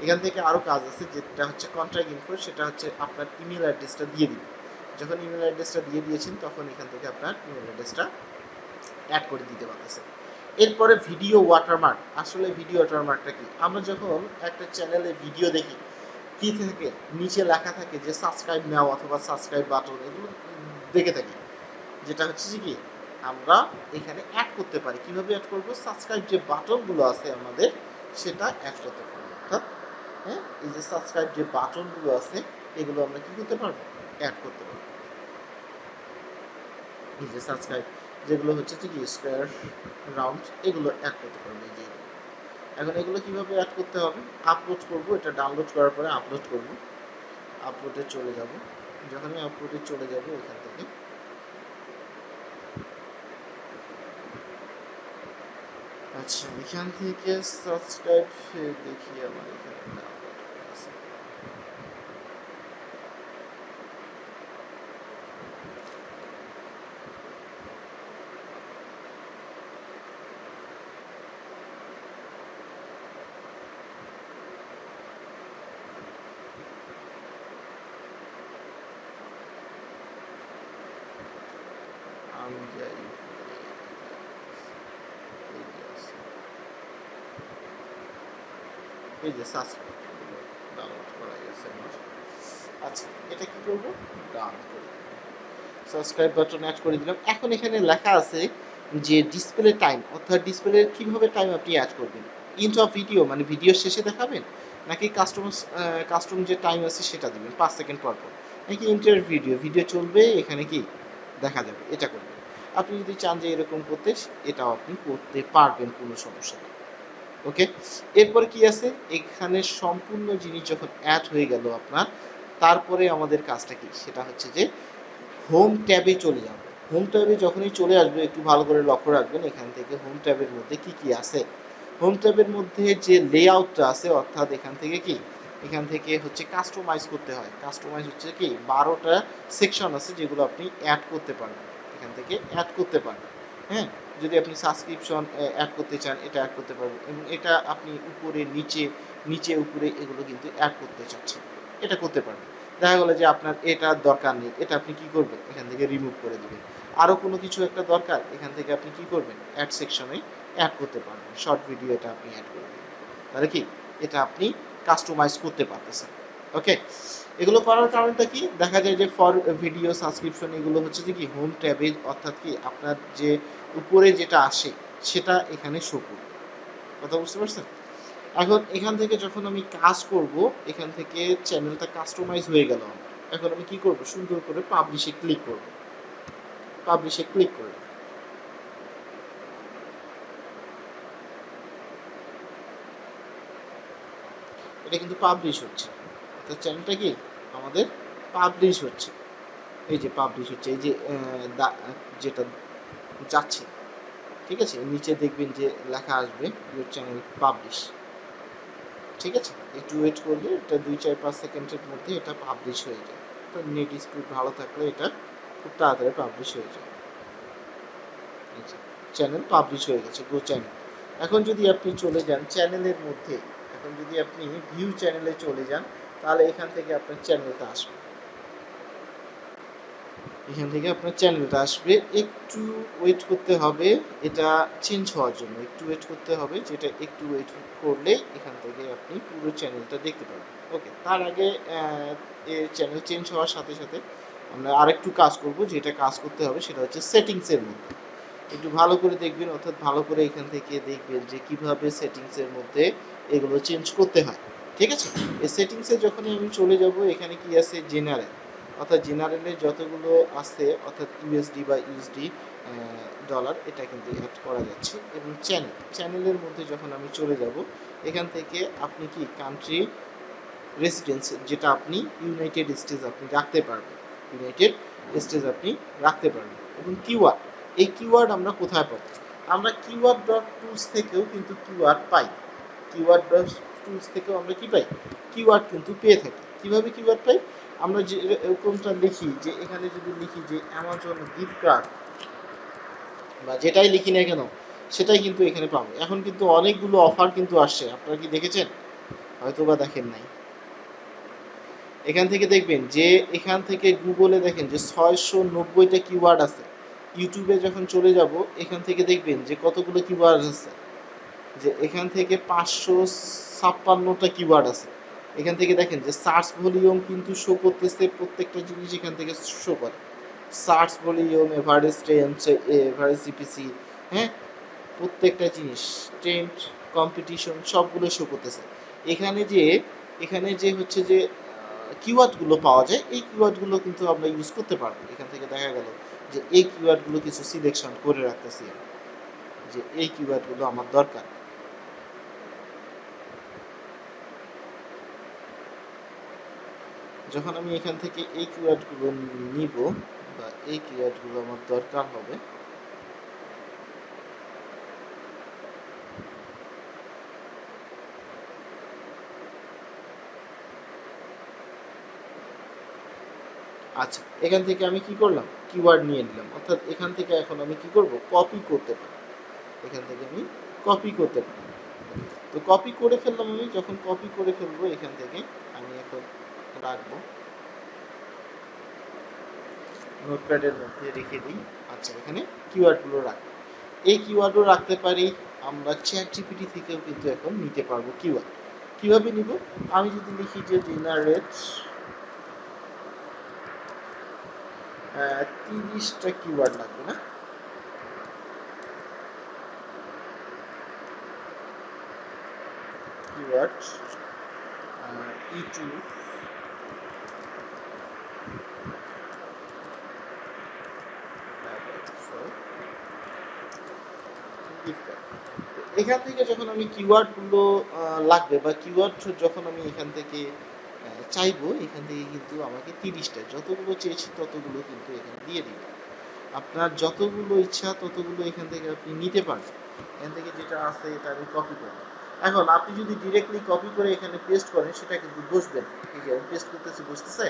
এখান থেকে আরও কাজ আছে, যেটা হচ্ছে কন্ট্রাক্ট ইনফো, সেটা হচ্ছে আপনার ইমেল অ্যাড্রেসটা দিয়ে দিবেন। যখন ইমেল অ্যাড্রেসটা দিয়ে দিয়েছেন তখন এখান থেকে আপনার ইমেল অ্যাড্রেসটা অ্যাড করে দিতে পারতেছেন। এরপরে ভিডিও ওয়াটারমার্ক। আসলে ভিডিও ওয়াটারমার্কটা কি, আমরা যখন একটা চ্যানেলে ভিডিও দেখি কি থাকে, নিচে লেখা থাকে যে সাবস্ক্রাইব নাও অথবা সাবস্ক্রাইব বাটন, এগুলো দেখে থাকি। যেটা হচ্ছে যে কি আমরা এখানে অ্যাড করতে পারি। কিভাবে অ্যাড করব, সাবস্ক্রাইব যে বাটনগুলো আছে আমাদের সেটা অ্যাড করতে পারবো। অর্থাৎ হ্যাঁ, এই যে সাবস্ক্রাইব যে বাটনগুলো আছে এগুলো আমরা কি করতে পারবো, অ্যাড করতে পারবো। এই যে সাবস্ক্রাইব যেগুলো হচ্ছে যে কি স্কোয়ার, রাউন্ড, এগুলো অ্যাড করতে পারবো। এই যে এখন এগুলো কিভাবে অ্যাড করতে হবে, আপলোড করব, এটা ডাউনলোড করার পরে আপলোড করব। আপলোডে চলে যাব, যখনই আপলোডে চলে যাব এখান থেকে আচ্ছা এখান থেকে সাবস্ক্রাইব দেখি আমার এখানে ডাউনলোড করা আছে। আমি যাই, এই যে আছে, এই যে সাবস্ক্রাইব ডাউনলোড করা গেছে আমার। আচ্ছা এটা কি করব, ডান করে সাবস্ক্রাইব বাটন অ্যাড করে দিলাম। এখন এখানে লেখা আছে যে ডিসপ্লে টাইম, অর্থাৎ ডিসপ্লে কিভাবে টাইম আপনি অ্যাড করবেন। ইন্ট অফ ভিডিও মানে ভিডিও শেষে দেখাবেন, নাকি কাস্টম যে টাইম আছে সেটা দেবেন 5 সেকেন্ড পর পর, নাকি ইন্টার ভিডিও ভিডিও চলবে এখানে কি দেখা যাবে, এটা করবেন। আপনি যদি চান যে এরকম করতে, এটাও আপনি করতে পারবেন, কোনো সমস্যা নেই। ওকে, এরপরে কি আছে, এখানে সম্পূর্ণ জিনিস যখন অ্যাড হয়ে গেল আপনার, তারপরে আমাদের কাজটা কি, সেটা হচ্ছে যে হোম ট্যাবে চলে যাব। হোম ট্যাবে যখনই চলে আসবে একটু ভালো করে লক্ষ্য রাখবেন এখান থেকে হোম ট্যাবের মধ্যে কি কি আছে। হোম ট্যাবের মধ্যে যে লেআউটটা আছে, অর্থাৎ এখান থেকে কি, এখান থেকে হচ্ছে কাস্টমাইজ করতে হয়। কাস্টমাইজ হচ্ছে কি 12টা সেকশন আছে যেগুলো আপনি অ্যাড করতে পারবেন, এখান থেকে অ্যাড করতে পারবেন। হ্যাঁ, যদি আপনি সাবস্ক্রিপশন অ্যাড করতে চান এটা অ্যাড করতে পারবেন, এবং এটা আপনি উপরে নিচে, নিচে উপরে এগুলো কিন্তু অ্যাড করতে চাচ্ছেন, এটা করতে পারবেন। দেখা গেলো যে আপনার এটা দরকার নেই, এটা আপনি কি করবেন, এখান থেকে রিমুভ করে দিবেন। আরও কোনো কিছু একটা দরকার, এখান থেকে আপনি কি করবেন, অ্যাড সেকশনে অ্যাড করতে পারবেন, শর্ট ভিডিও এটা আপনি অ্যাড করবেন। তাহলে কি এটা আপনি কাস্টমাইজ করতে পারতেছেন। ওকে, এগুলো করার কারণটা কি, দেখা যায় যে ফর ভিডিও সাবস্ক্রিপশন এগুলো হচ্ছে যে কি হোম ট্যাবে, অর্থাৎ কি আপনার যে উপরে যেটা আসে সেটা এখানে শো করবে। কথা বুঝতে পারছেন। এখন এখান থেকে যখন আমি কাজ করব, এখান থেকে চ্যানেলটা কাস্টমাইজ হয়ে গেল আমার। এখন আমি কি করব, সুন্দর করে পাবলিশে ক্লিক করব, পাবলিশে ক্লিক করব। এটা কিন্তু পাবলিশ হচ্ছে, অর্থাৎ চ্যানেলটা কি আমাদের পাবলিশ হচ্ছে। এই যে পাবলিশ হচ্ছে, এই যে যেটা যাচ্ছে, ঠিক আছে, নিচে দেখবেন যে লেখা আসবে ইউর চ্যানেল পাবলিশ। ঠিক আছে, একটু ওয়েট করলে এটা 2-4-5 সেকেন্ডের মধ্যে এটা পাবলিশ হয়ে যায়। তো নেট স্পিড ভালো থাকলে এটা খুব তাড়াতাড়ি পাবলিশ হয়ে যায়। চ্যানেল পাবলিশ হয়ে গেছে, গো চ্যানেল। এখন যদি আপনি চলে যান চ্যানেলের মধ্যে, এখন যদি আপনি ভিউ চ্যানেলে চলে যান, তাহলে এখান থেকে আপনার চ্যানেলটা আসবে, এখান থেকে আপনার চ্যানেলটা আসবে। একটু ওয়েট করতে হবে এটা চেঞ্জ হওয়ার জন্য, একটু ওয়েট করতে হবে, যেটা একটু ওয়েট করলে এখান থেকে আপনি পুরো চ্যানেলটা দেখতে পাবেন। ওকে, তার আগে চ্যানেল চেঞ্জ হওয়ার সাথে সাথে আমরা আরেকটু কাজ করব, যেটা কাজ করতে হবে সেটা হচ্ছে সেটিংসের মধ্যে একটু ভালো করে দেখবেন, অর্থাৎ ভালো করে এখান থেকে দেখবেন যে কিভাবে সেটিংসের মধ্যে এগুলো চেঞ্জ করতে হয়। ঠিক আছে, এই সেটিংসে যখনই আমি চলে যাব, এখানে কি আছে, জেনারেল। অর্থাৎ জেনারেলে যতগুলো আছে অর্থাৎ ইউএসডি বা ইউএসডি ডলার এটা কিন্তু অ্যাড করা যাচ্ছে। এবং চ্যানেলের মধ্যে যখন আমি চলে যাব এখান থেকে আপনি কি কান্ট্রি রেসিডেন্স যেটা আপনি ইউনাইটেড স্টেটস আপনি রাখতে পারবেন, ইউনাইটেড স্টেটস আপনি রাখতে পারবেন। এবং কিওয়ার্ড, এই কিওয়ার্ড আমরা কোথায় পাবো? আমরা কিওয়ার্ড ডট টুলস থেকেও কিন্তু কিওয়ার্ড পাই, কিওয়ার্ড ডট টুলস থেকেও আমরা কি পাই? কিওয়ার্ড কিন্তু পেয়ে থাকি। কিভাবে কিওয়ার্ড পাই? আমরা যে এরকমটা লিখি, যে এখানে যদি লিখি যে অ্যামাজন গিফট কার্ড বা যেটাই লিখি না কেন সেটাই কিন্তু এখানে পাবো। এখন কিন্তু অনেকগুলো অফার কিন্তু আসছে, আপনারা কি দেখেছেন? হয়তো বা দেখেন নাই। এখান থেকে দেখবেন যে এখান থেকে গুগলে দেখেন যে 690টা কিওয়ার্ড আছে। ইউটিউবে যখন চলে যাব এখান থেকে দেখবেন যে কতগুলো কিওয়ার্ড আছে, যে এখান থেকে 556টা কিওয়ার্ড আছে। এখান থেকে দেখেন যে সার্চ ভলিউম কিন্তু শো করতেছে, প্রত্যেকটা জিনিস এখান থেকে শো করে। Search volume, average trend, average CPC, হ্যাঁ, প্রত্যেকটা জিনিস, ট্রেন্ড, কম্পিটিশন সবগুলো শো করতেছে। এখানে যে হচ্ছে যে কিওয়ার্ডগুলো পাওয়া যায়, এই কিওয়ার্ডগুলো কিন্তু আমরা ইউজ করতে পারবো। এখান থেকে দেখা গেল যে এই কিওয়ার্ডগুলো কিছু সিলেকশন করে রাখতেছি যে এই কিওয়ার্ডগুলো আমার দরকার। যখন আমি এখান থেকে এই কিওয়ার্ডগুলো নিব বা এই কিওয়ার্ডগুলো আমার দরকার হবে, আচ্ছা এখান থেকে আমি কি করলাম? কিওয়ার্ড নিয়ে নিলাম। অর্থাৎ এখান থেকে এখন আমি কি করব? কপি করতে পারি। এখান থেকে আমি কপি করতে পারি। তো কপি করে ফেললাম। আমি যখন কপি করে ফেলবো এখান থেকে আমি এখন রাখবো, নোটপ্যাডের মধ্যে রেখে দিই। আচ্ছা এখানে কিওয়ার্ডগুলো রাখবো। এই কিওয়ার্ডও রাখতে পারি। আমরা চ্যাট জিপিটি থেকেও কিন্তু এখন নিতে পারবো কিওয়ার্ড। কিভাবে নিব? আমি যদি লিখি যে জেনারেট 30টা কিওয়ার্ড লাগবে না, কিওয়ার্ড ইউটিউব এখান থেকে যখন আমি কিওয়ার্ডগুলো লাগবে বা কিওয়ার্ড যখন আমি এখান থেকে চাইবো, এখান থেকে কিন্তু আমাকে 30টা যতগুলো চেয়েছি ততগুলো কিন্তু এখানে দিয়ে দিবে। আপনার যতগুলো ইচ্ছা ততগুলো এখান থেকে আপনি নিতে পারবেন। এখান থেকে যেটা আছে এটা আমি কপি করব। এখন আপনি যদি ডিরেক্টলি কপি করে এখানে পেস্ট করেন সেটা কিন্তু বসবে না। এই যে আমি পেস্ট করতেছি, বসতেছে?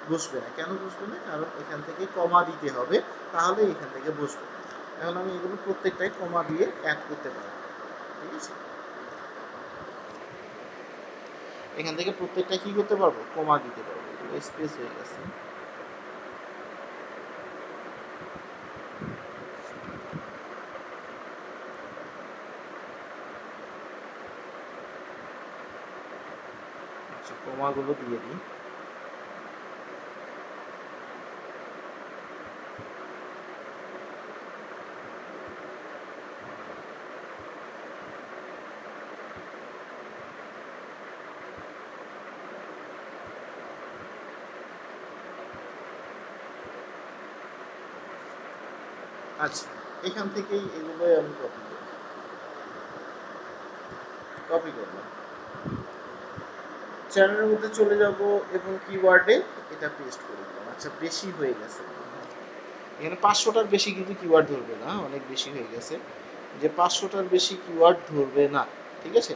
বসবে না। কেন বসবে না? কারণ এখান থেকে কমা দিতে হবে, তাহলে এখান থেকে বসবে। এখন আমি এগুলো প্রত্যেকটাই কমা দিয়ে অ্যাড করতে পারবো। ঠিক আছে, এখান থেকে প্রত্যেকটা কি করতে পারবো? কমা দিতে পারবো। স্পেস হয়ে গেছে। আচ্ছা কমাগুলো দিয়ে দিই। আচ্ছা এখান থেকেই এগুলোই আমি কপি করি, কপি করলাম, চ্যানেলের মধ্যে চলে যাব এবং কিওয়ার্ডে এটা পেস্ট করে দিলাম। আচ্ছা বেশি হয়ে গেছে, এখানে 500টার বেশি কিন্তু কিওয়ার্ড ধরবে না, অনেক বেশি হয়ে গেছে। যে 500টার বেশি কিওয়ার্ড ধরবে না, ঠিক আছে।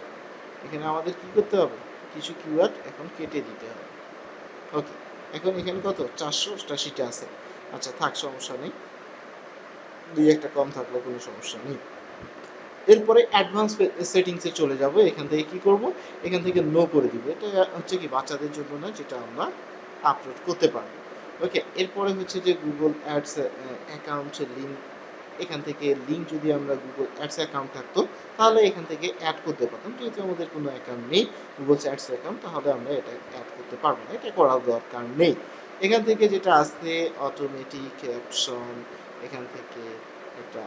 এখানে আমাদের কি করতে হবে? কিছু কিওয়ার্ড এখন কেটে দিতে হবে। ওকে, এখন এখানে কত? 488টা আছে। আচ্ছা থাক, সমস্যা নেই, দুই একটা কম থাকলেও কোনো সমস্যা নেই। এরপরে অ্যাডভান্স সেটিংসে চলে যাব। এখান থেকে কি করব? এখান থেকে নো করে দিব। এটা হচ্ছে কি বাচ্চাদের জন্য না, যেটা আমরা আপলোড করতে পারবো। ওকে, এরপরে হচ্ছে যে গুগল অ্যাডস অ্যাকাউন্টের লিঙ্ক। এখান থেকে লিঙ্ক যদি আমরা গুগল অ্যাডস অ্যাকাউন্ট থাকতো তাহলে এখান থেকে অ্যাড করতে পারতাম। যেহেতু আমাদের কোনো অ্যাকাউন্ট নেই গুগল অ্যাডস অ্যাকাউন্ট, তাহলে আমরা এটা অ্যাড করতে পারবো না, এটা করার দরকার নেই। এখান থেকে যেটা আসছে অটোমেটিক ক্যাপশন, এখান থেকে এটা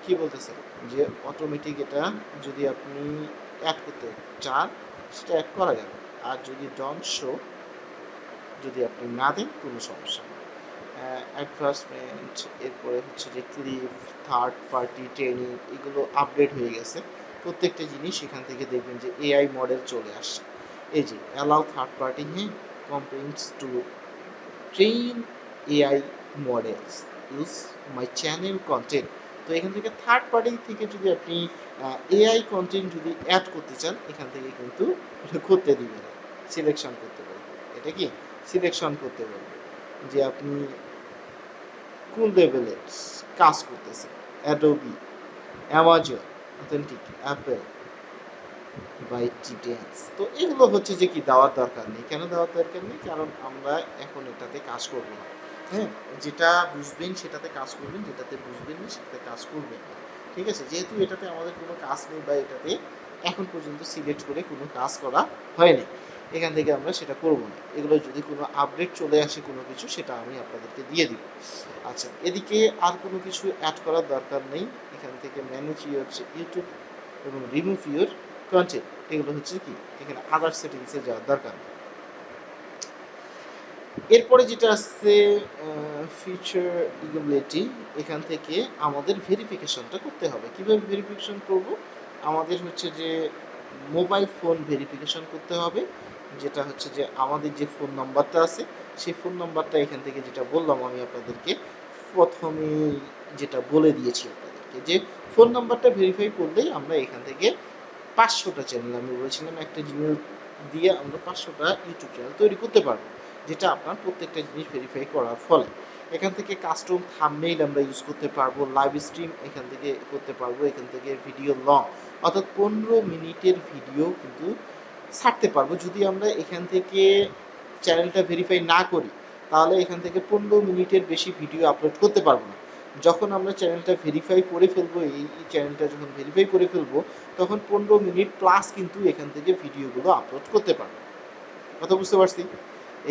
কি বলতেছে যে অটোমেটিক এটা যদি আপনি অ্যাড করতে চান সেটা অ্যাড করা যাবে। আর যদি ডন্ট শো যদি আপনি না দেন কোনো সমস্যা নেই। অ্যাডভার্টাইজমেন্ট, এরপরে হচ্ছে যে ক্লিপ, থার্ড পার্টি ট্রেনিং, এগুলো আপডেট হয়ে গেছে। প্রত্যেকটা জিনিস এখান থেকে দেখবেন যে এআই মডেল চলে আসছে। এই যে allow third party companies to train AI models use my channel content. তো এখান থেকে থার্ড পার্টি থেকে যদি আপনি এআই কন্টেন্ট যদি অ্যাড করতে চান, এখান থেকে কিন্তু করতে দিবেন, সিলেকশন করতে পারবেন। এটা কি সিলেকশন করতে পারবেন যে আপনি কোন লেভেলে কাজ করতেছেন। অ্যাডোবি, অ্যামাজন, অথেন্টিক, অ্যাপেল, বাইটিডেন্স। তো এগুলো হচ্ছে যে কি দেওয়ার দরকার নেই। কেন দেওয়ার দরকার নেই? কারণ আমরা এখন এটাতে কাজ করব না। হ্যাঁ, যেটা বুঝবেন সেটাতে কাজ করবেন, যেটাতে বুঝবেন না সেটাতে কাজ করবেন না। ঠিক আছে, যেহেতু এটাতে আমাদের কোনো কাজ নেই বা এটাতে এখন পর্যন্ত সিলেক্ট করে কোনো কাজ করা হয়নি, এখান থেকে আমরা সেটা করব না। এগুলো যদি কোনো আপডেট চলে আসে কোনো কিছু, সেটা আমি আপনাদেরকে দিয়ে দিব। আচ্ছা, এদিকে আর কোনো কিছু অ্যাড করার দরকার নেই। এখান থেকে ম্যানেজ ইউর ইউটিউব এবং রিমুভ ইউর কন্টেন্ট, এগুলো হচ্ছে কি এখানে আদার সেটিংসে যাওয়ার দরকার নেই। এরপরে যেটা আসছে ফিচার ইউটিলিটি, এখান থেকে আমাদের ভেরিফিকেশনটা করতে হবে। কিভাবে ভেরিফিকেশন করব? আমাদের হচ্ছে যে মোবাইল ফোন ভেরিফিকেশন করতে হবে, যেটা হচ্ছে যে আমাদের যে ফোন নাম্বারটা আছে সেই ফোন নাম্বারটা এখান থেকে, যেটা বললাম আমি আপনাদেরকে প্রথমে, যেটা বলে দিয়েছি আপনাদেরকে, যে ফোন নাম্বারটা ভেরিফাই করলেই আমরা এখান থেকে 500টা চ্যানেল, আমি বলেছিলাম একটা জিমেল দিয়ে আমরা 500টা ইউটিউব চ্যানেল তৈরি করতে পারবো, যেটা আপনার প্রত্যেকটা জিনিস ভেরিফাই করার ফলে। এখান থেকে কাস্টম থাম্বনেইল আমরা ইউজ করতে পারবো, লাইভ স্ট্রিম এখান থেকে করতে পারবো, এখান থেকে ভিডিও লং, অর্থাৎ 15 মিনিটের ভিডিও কিন্তু ছাড়তে পারবো। যদি আমরা এখান থেকে চ্যানেলটা ভেরিফাই না করি, তাহলে এখান থেকে 15 মিনিটের বেশি ভিডিও আপলোড করতে পারবো না। যখন আমরা চ্যানেলটা ভেরিফাই করে ফেলবো, এই চ্যানেলটা যখন ভেরিফাই করে ফেলবো, তখন 15 মিনিট প্লাস কিন্তু এখান থেকে ভিডিওগুলো আপলোড করতে পারবো। কথা বুঝতে পারছি?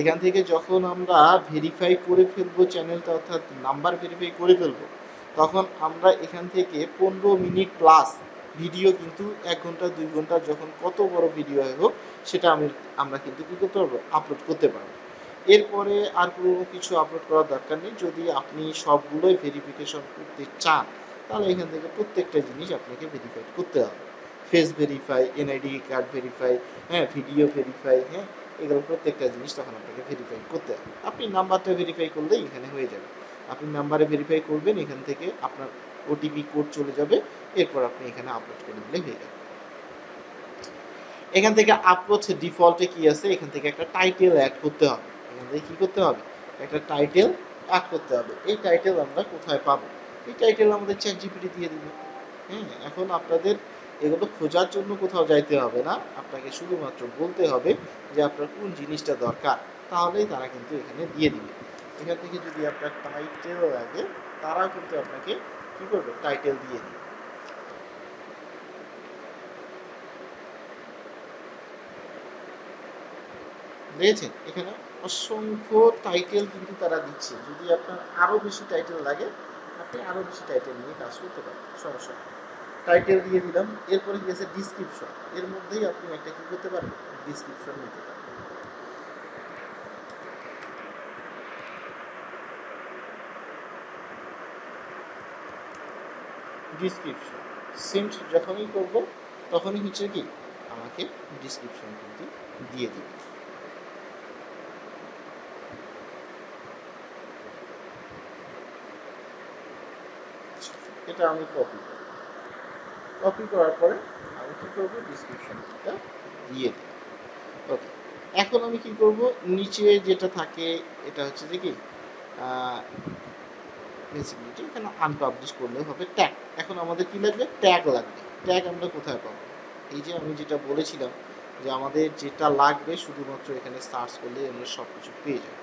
এখান থেকে যখন আমরা ভেরিফাই করে ফেলবো চ্যানেলটা, অর্থাৎ নাম্বার ভেরিফাই করে ফেলবো, তখন আমরা এখান থেকে 15 মিনিট প্লাস ভিডিও কিন্তু 1 ঘন্টা 2 ঘন্টা যখন কত বড় ভিডিও হোক, সেটা আমরা কিন্তু কি করতে পারবো, আপলোড করতে পারবো। এরপরে আর কোনো কিছু আপলোড করার দরকার নেই। যদি আপনি সবগুলোই ভেরিফিকেশন করতে চান, তাহলে এখান থেকে প্রত্যেকটা জিনিস আপনাকে ভেরিফাই করতে হবে। Face verify, NID card verify, হ্যাঁ, ভিডিও ভেরিফাই, হ্যাঁ, এগুলো প্রত্যেকটা জিনিস তখন আপনাকে ভেরিফাই করতে হবে। আপনি নাম্বারটা ভেরিফাই করলেই এখানে হয়ে যাবে। আপনি নাম্বারে ভেরিফাই করবেন, এখান থেকে আপনার ওটিপি কোড চলে যাবে, এরপর আপনি এখানে আপলোড করে দিলে হয়ে যাবে। এখান থেকে আপলোড ডিফল্টে কি আছে, এখান থেকে একটা টাইটেল অ্যাড করতে হবে। এখান থেকে কি করতে হবে, একটা টাইটেল অ্যাড করতে হবে। এই টাইটেল আমরা কোথায় পাবো? এই টাইটেল আমাদের চ্যাট জিপিটি দিয়ে দিবে। হ্যাঁ, এখন আপনাদের এগুলো খোঁজার জন্য কোথাও যাইতে হবে না, আপনাকে শুধুমাত্র বলতে হবে যে আপনার কোন জিনিসটা দরকার, তাহলেই তারা কিন্তু এখানে দিয়ে দিবে। এখান থেকে যদি আপনার টাইটেল লাগে, তারাও কিন্তু আপনাকে কি করবে, টাইটেল দিয়ে দিবে। দেখেছেন এখানে অসংখ্য টাইটেল কিন্তু তারা দিচ্ছে। যদি আপনার আরো বেশি টাইটেল লাগে, আপনি আরো বেশি টাইটেল নিয়ে কাজ করতে পারেন, সমস্যা নেই। টাইটেল দিয়ে দিলাম। এরপরে কি আছে, ডিসক্রিপশন। এর মধ্যেই আপনি একটা কি করতে পারেন, ডিসক্রিপশন নিতে পারেন। ডিসক্রিপশন সেন্ড যখনই করব, তখনই হচ্ছে কি আমাকে ডিসক্রিপশন কিন্তু দিয়ে দিবে। এটা আমি কপি করব। কপি করার পরে আমি কি করব, ডিসক্রিপশনটা দিয়ে দিই। ওকে, এখন আমি কি করব, নিচে যেটা থাকে এটা হচ্ছে যে কি ভিজিবিলিটি, এখানে আনপাবলিশ করলে হবে ট্যাগ। এখন আমাদের কি লাগবে, ট্যাগ লাগবে। ট্যাগ আমরা কোথায় পাবো? এই যে আমি যেটা বলেছিলাম যে আমাদের যেটা লাগবে শুধুমাত্র এখানে সার্চ করলে আমরা সব কিছু পেয়ে যাবো।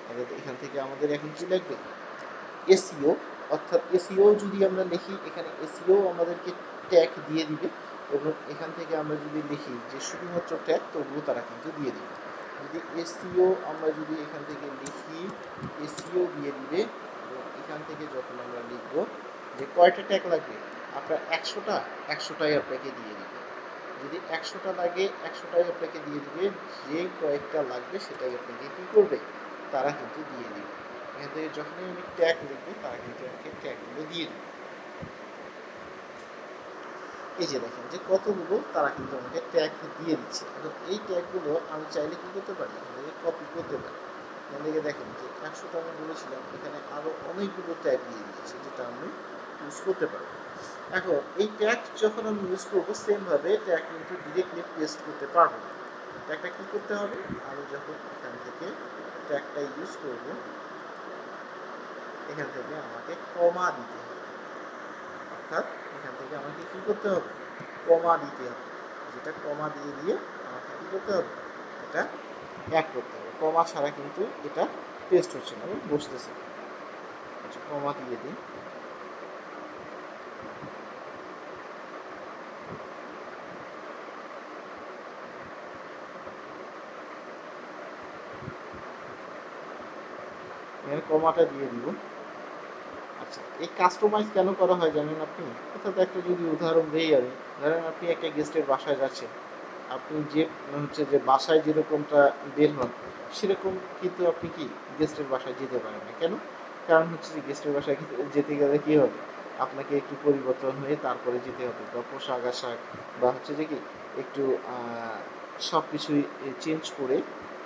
অর্থাৎ এখান থেকে আমাদের এখন কি লাগবে, এসইও, অর্থাৎ এসইও যদি আমরা লিখি, এখানে এসইও আমাদেরকে ট্যাগ দিয়ে দিবে। এবং এখান থেকে আমরা যদি লিখি যে শুধুমাত্র ট্যাগ, তবুও তারা কিন্তু দিয়ে দিবে। যদি এসইও আমরা যদি এখান থেকে লিখি, এসইও দিয়ে দিবে। এবং এখান থেকে যখন আমরা লিখব যে কয়টা ট্যাগ লাগবে, আপনার 100টা, 100টাই আপনাকে দিয়ে দিবে। যদি 100টা লাগে, 100টাই আপনাকে দিয়ে দিবে। যে কয়েকটা লাগবে সেটাই আপনাকে কি করবে, তারা কিন্তু দিয়ে দিবে। এখান থেকে যখনই আমি ট্যাগ লিখবো তারা কিন্তু আমাকে ট্যাগগুলো দিয়ে দিবে। এই যে দেখেন যে কতগুলো তারা কিন্তু আমাকে ট্যাগ দিয়ে দিচ্ছে। এখন এই ট্যাগগুলো আমি চাইলে কি করতে পারি, এখান থেকে কপি করতে পারি। এখান থেকে দেখেন যে 100টা আমি বলেছিলাম, এখানে আরো অনেকগুলো ট্যাগ দিয়ে দিয়েছে যেটা আমি ইউজ করতে পারবো। এখন এই ট্যাগ যখন আমি ইউজ করবো সেম ভাবে ট্যাগ কিন্তু ডিরেক্টলি পেস্ট করতে পারবো না। ট্যাগটা কি করতে হবে, আমি যখন এখান থেকে ট্যাগটা ইউজ করব, এখান থেকে আমাকে কমা দিতে হবে। অর্থাৎ এখান থেকে আমাকে কি করতে হবে, কমা দিতে হবে। যেটা কমা দিয়ে দিয়ে আমাকে কি করতে হবে, এটা অ্যাড করতে হবে। কমা ছাড়া কিন্তু এটা পেস্ট হচ্ছে না, বসতেছে। আচ্ছা, কমা দিয়ে দিই। এখানে কমাটা দিয়ে দিব। আচ্ছা, এই কাস্টমাইজ কেন করা হয় জানেন আপনি? অর্থাৎ একটা যদি উদাহরণ দিই আমি, ধরেন আপনি একটা গেস্টের বাসায় যাচ্ছেন, আপনি যে হচ্ছে যে বাসায় যেরকমটা বের হন সেরকম কিন্তু আপনি কি গেস্টের বাসায় যেতে পারেন না। কেন? কারণ হচ্ছে যে গেস্টের বাসায় যেতে গেলে কি হবে, আপনাকে একটু পরিবর্তন হয়ে তারপরে যেতে হবে, বা পোশাক আশাক বা হচ্ছে যে কি একটু সব কিছুই চেঞ্জ করে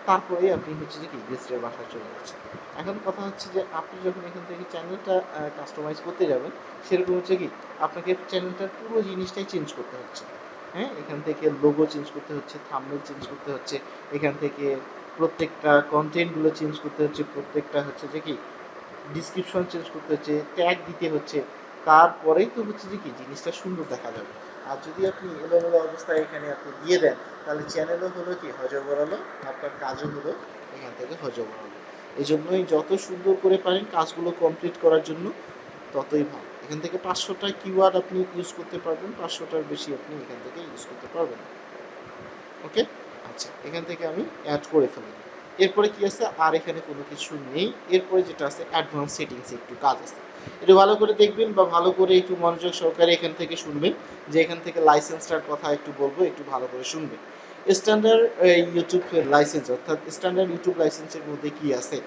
তারপরেই আপনি হচ্ছে যে কি গেস্টের বাসায় চলে যাচ্ছেন। এখন কথা হচ্ছে যে আপনি যখন এখান থেকে চ্যানেলটা কাস্টমাইজ করতে যাবেন, সেরকম হচ্ছে কি আপনাকে চ্যানেলটার পুরো জিনিসটাই চেঞ্জ করতে হচ্ছে। হ্যাঁ, এখান থেকে লোগো চেঞ্জ করতে হচ্ছে, থাম্বনেল চেঞ্জ করতে হচ্ছে, এখান থেকে প্রত্যেকটা কন্টেন্টগুলো চেঞ্জ করতে হচ্ছে, প্রত্যেকটা হচ্ছে যে কি ডিসক্রিপশন চেঞ্জ করতে হচ্ছে, ট্যাগ দিতে হচ্ছে, তারপরেই তো হচ্ছে যে কি জিনিসটা সুন্দর দেখা যাবে। আর যদি আপনি এলোমেলো অবস্থায় এখানে আপনি দিয়ে দেন, তাহলে চ্যানেলও হলো কি হজবরল, আপনার কাজও হলো এখান থেকে হজবরল। এই জন্যই যত সুন্দর করে পারেন কাজগুলো কমপ্লিট করার জন্য ততই ভালো। এখান থেকে 500টা কিওয়ার্ড আপনি ইউজ করতে পারবেন, 500টার বেশি আপনি এখান থেকে ইউজ করতে পারবেন। ওকে, আচ্ছা, এখান থেকে আমি অ্যাড করে ফেললাম। এরপরে কি আছে, আর এখানে কোনো কিছু নেই। এরপরে যেটা আছে অ্যাডভান্স সেটিংসে একটু কাজ আছে, একটু ভালো করে দেখবেন বা ভালো করে একটু মনোযোগ সহকারে এখান থেকে শুনবেন, যে এখান থেকে লাইসেন্সটার কথা একটু বলবো, একটু ভালো করে শুনবেন। স্ট্যান্ডার্ড ইউটিউব লাইসেন্স, অর্থাৎ স্ট্যান্ডার্ড ইউটিউব লাইসেন্সের মধ্যে কি আছে,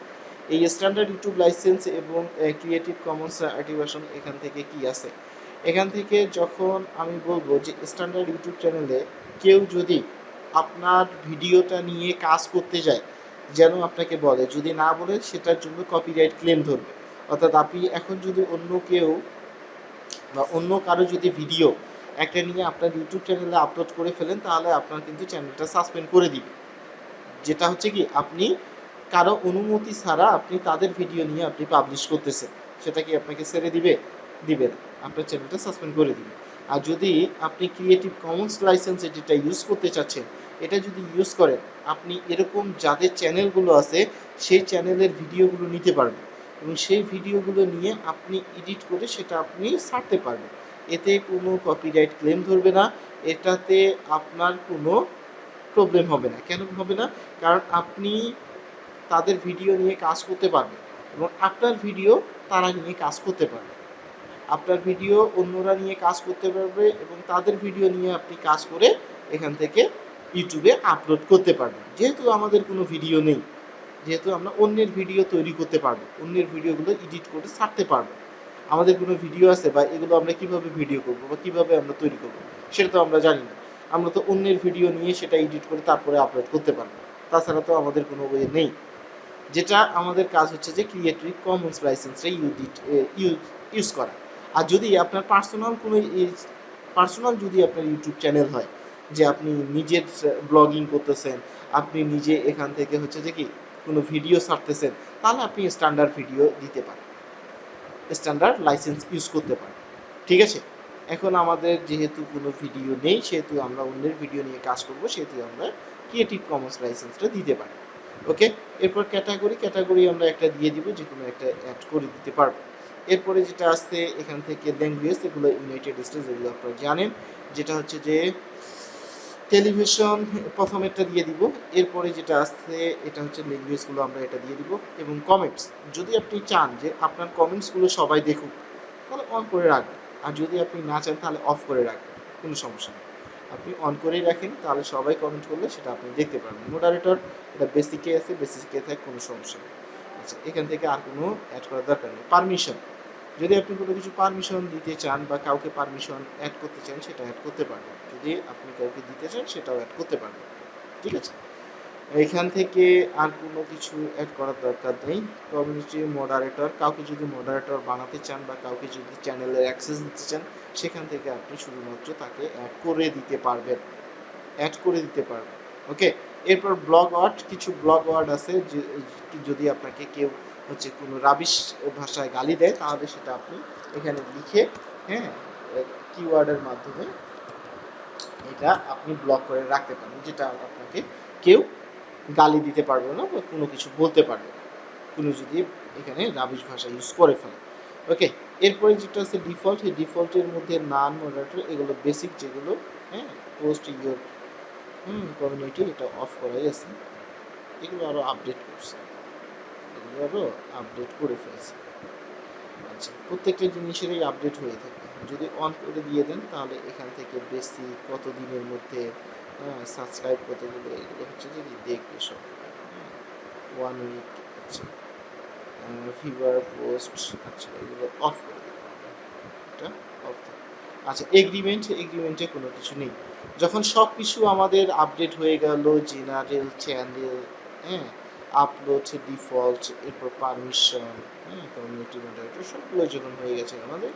এই স্ট্যান্ডার্ড ইউটিউব লাইসেন্স এবং ক্রিয়েটিভ কমন্স অ্যাট্রিবিউশন এখান থেকে কি আছে। এখান থেকে যখন আমি বলবো যে স্ট্যান্ডার্ড ইউটিউব চ্যানেলে কেউ যদি আপনার ভিডিওটা নিয়ে কাজ করতে যায়, যেন আপনাকে বলে, যদি না বলে সেটার জন্য কপিরাইট ক্লেম ধরবে। অর্থাৎ আপনি এখন যদি অন্য কেউ বা অন্য কারো যদি ভিডিও একটা নিয়ে আপনার ইউটিউব চ্যানেলে আপলোড করে ফেলেন, তাহলে আপনার কিন্তু চ্যানেলটা সাসপেন্ড করে দিবে। যেটা হচ্ছে কি আপনি কারো অনুমতি ছাড়া আপনি তাদের ভিডিও নিয়ে আপনি পাবলিশ করতেছেন, সেটা কি আপনাকে ছেড়ে দিবে? দিবে না, আপনার চ্যানেলটা সাসপেন্ড করে দিবে। আর যদি আপনি ক্রিয়েটিভ কমন্স লাইসেন্স যেটা ইউজ করতে চাচ্ছেন, এটা যদি ইউজ করেন, আপনি এরকম যাদের চ্যানেলগুলো আছে সেই চ্যানেলের ভিডিওগুলো নিতে পারবেন এবং সেই ভিডিওগুলো নিয়ে আপনি এডিট করে সেটা আপনি ছাড়তে পারবেন। এতে কোনো কপিরাইট ক্লেম ধরবে না, এটাতে আপনার কোনো প্রবলেম হবে না। কেন হবে না? কারণ আপনি তাদের ভিডিও নিয়ে কাজ করতে পারবেন এবং আপনার ভিডিও তারা নিয়ে কাজ করতে পারবে। আপনার ভিডিও অন্যরা নিয়ে কাজ করতে পারবে এবং তাদের ভিডিও নিয়ে আপনি কাজ করে এখান থেকে ইউটিউবে আপলোড করতে পারবেন। যেহেতু আমাদের কোনো ভিডিও নেই, যেহেতু আমরা অন্যের ভিডিও তৈরি করতে পারবো, অন্যের ভিডিওগুলো এডিট করে ছাড়তে পারবো। আমাদের কোনো ভিডিও আছে বা এগুলো আমরা কিভাবে ভিডিও করবো বা কিভাবে আমরা তৈরি করবো সেটা তো আমরা জানি না। আমরা তো অন্যের ভিডিও নিয়ে সেটা এডিট করে তারপরে আপলোড করতে পারবো, তাছাড়া তো আমাদের কোনো ওয়ে নেই। যেটা আমাদের কাজ হচ্ছে যে ক্রিয়েটিভ কমন্স লাইসেন্সটা ইউজ করা। আর যদি আপনার পার্সোনাল যদি আপনার ইউটিউব চ্যানেল হয়, যে আপনি নিজের ব্লগিং করতেছেন, আপনি নিজে এখান থেকে হচ্ছে যে কি কোনো ভিডিও ছাড়তেছেন, তাহলে আপনি স্ট্যান্ডার্ড ভিডিও দিতে পারেন, স্ট্যান্ডার্ড লাইসেন্স ইউজ করতে পারেন। ঠিক আছে, এখন আমাদের যেহেতু কোনো ভিডিও নেই, সেহেতু আমরা অন্যের ভিডিও নিয়ে কাজ করব, সেহেতু আমরা ক্রিয়েটিভ কমন্স লাইসেন্সটা দিতে পারি। ওকে, এরপর ক্যাটাগরি আমরা একটা দিয়ে দিব, যে কোনো একটা অ্যাড করে দিতে পারবো। এরপরে যেটা আসছে এখান থেকে ল্যাঙ্গুয়েজ, এগুলো ইউনাইটেড স্টেটস, এগুলো আপনারা জানেন। যেটা হচ্ছে যে টেলিভিশন প্রথমেরটা দিয়ে দিব। এরপরে যেটা আসছে এটা হচ্ছে ল্যাঙ্গুয়েজগুলো আমরা এটা দিয়ে দিব। এবং কমেন্টস, যদি আপনি চান যে আপনার কমেন্টসগুলো সবাই দেখুক, তাহলে অন করে রাখবেন। আর যদি আপনি না চান তাহলে অফ করে রাখবেন, কোনো সমস্যা নেই। আপনি অন করেই রাখেন, তাহলে সবাই কমেন্ট করলে সেটা আপনি দেখতে পারবেন। মডারেটর, এটা বেসিকে আছে, বেসিকে থাকে, কোনো সমস্যা নেই। আচ্ছা, এখান থেকে আর কোনো অ্যাড করার দরকার নেই। পারমিশন, যদি আপনি কোনো কিছু পারমিশন দিতে চান বা কাউকে পারমিশন অ্যাড করতে চান সেটা অ্যাড করতে পারবেন, যদি আপনি কাউকে দিতে চান সেটাও অ্যাড করতে পারবেন। ঠিক আছে, এখান থেকে আর কোনো কিছু অ্যাড করার দরকার নেই। কমিউনিটি মডারেটর, কাউকে যদি মডারেটর বানাতে চান বা কাউকে যদি চ্যানেলের অ্যাক্সেস দিতে চান সেখান থেকে আপনি শুধুমাত্র তাকে অ্যাড করে দিতে পারবেন, অ্যাড করে দিতে পারবেন। ওকে, এরপর ব্লগ ওয়ার্ড, কিছু ব্লগ ওয়ার্ড আছে যদি আপনাকে কেউ হচ্ছে কোনো রাবিশ ভাষায় গালি দেয় তাহলে সেটা আপনি এখানে লিখে, হ্যাঁ, কিওয়ার্ডের মাধ্যমে এটা আপনি ব্লক করে রাখতে পারেন, যেটা আপনাকে কেউ গালি দিতে পারবে না বা কোনো কিছু বলতে পারবে না কোনো যদি এখানে রাবিশ ভাষা ইউজ করে ফেলে। ওকে, এরপরে যেটা আছে ডিফল্ট, এই ডিফল্টের মধ্যে নান মডারেটর, এগুলো বেসিক যেগুলো, হ্যাঁ, পোস্ট ইউর কমিউনিটি, এটা অফ করাই আছে। এগুলো আরও আপডেট করছে, এগুলো আরও আপডেট করে ফেলছে। আচ্ছা, প্রত্যেকটা জিনিসেরই আপডেট হয়ে থাকে, যদি অন করে দিয়ে দেন তাহলে এখান থেকে বেসিক কত দিনের মধ্যে সাবস্ক্রাইব কতগুলো, এগুলো হচ্ছে যে দেখবে সব, 1 উইক, আচ্ছা, ফিভার পোস্ট, আচ্ছা, এগুলো অফ করে দিতে হবে, এটা অফ থাকে। আচ্ছা, এগ্রিমেন্টে কোনো কিছু নেই। যখন সব কিছু আমাদের আপডেট হয়ে গেল, জেনারেল, চ্যানেল, হ্যাঁ, আপলোড, ডিফল্ট, এরপর পারমিশন, হ্যাঁ, কমিউনিটি মডারেটর, সবগুলো যখন হয়ে গেছে আমাদের,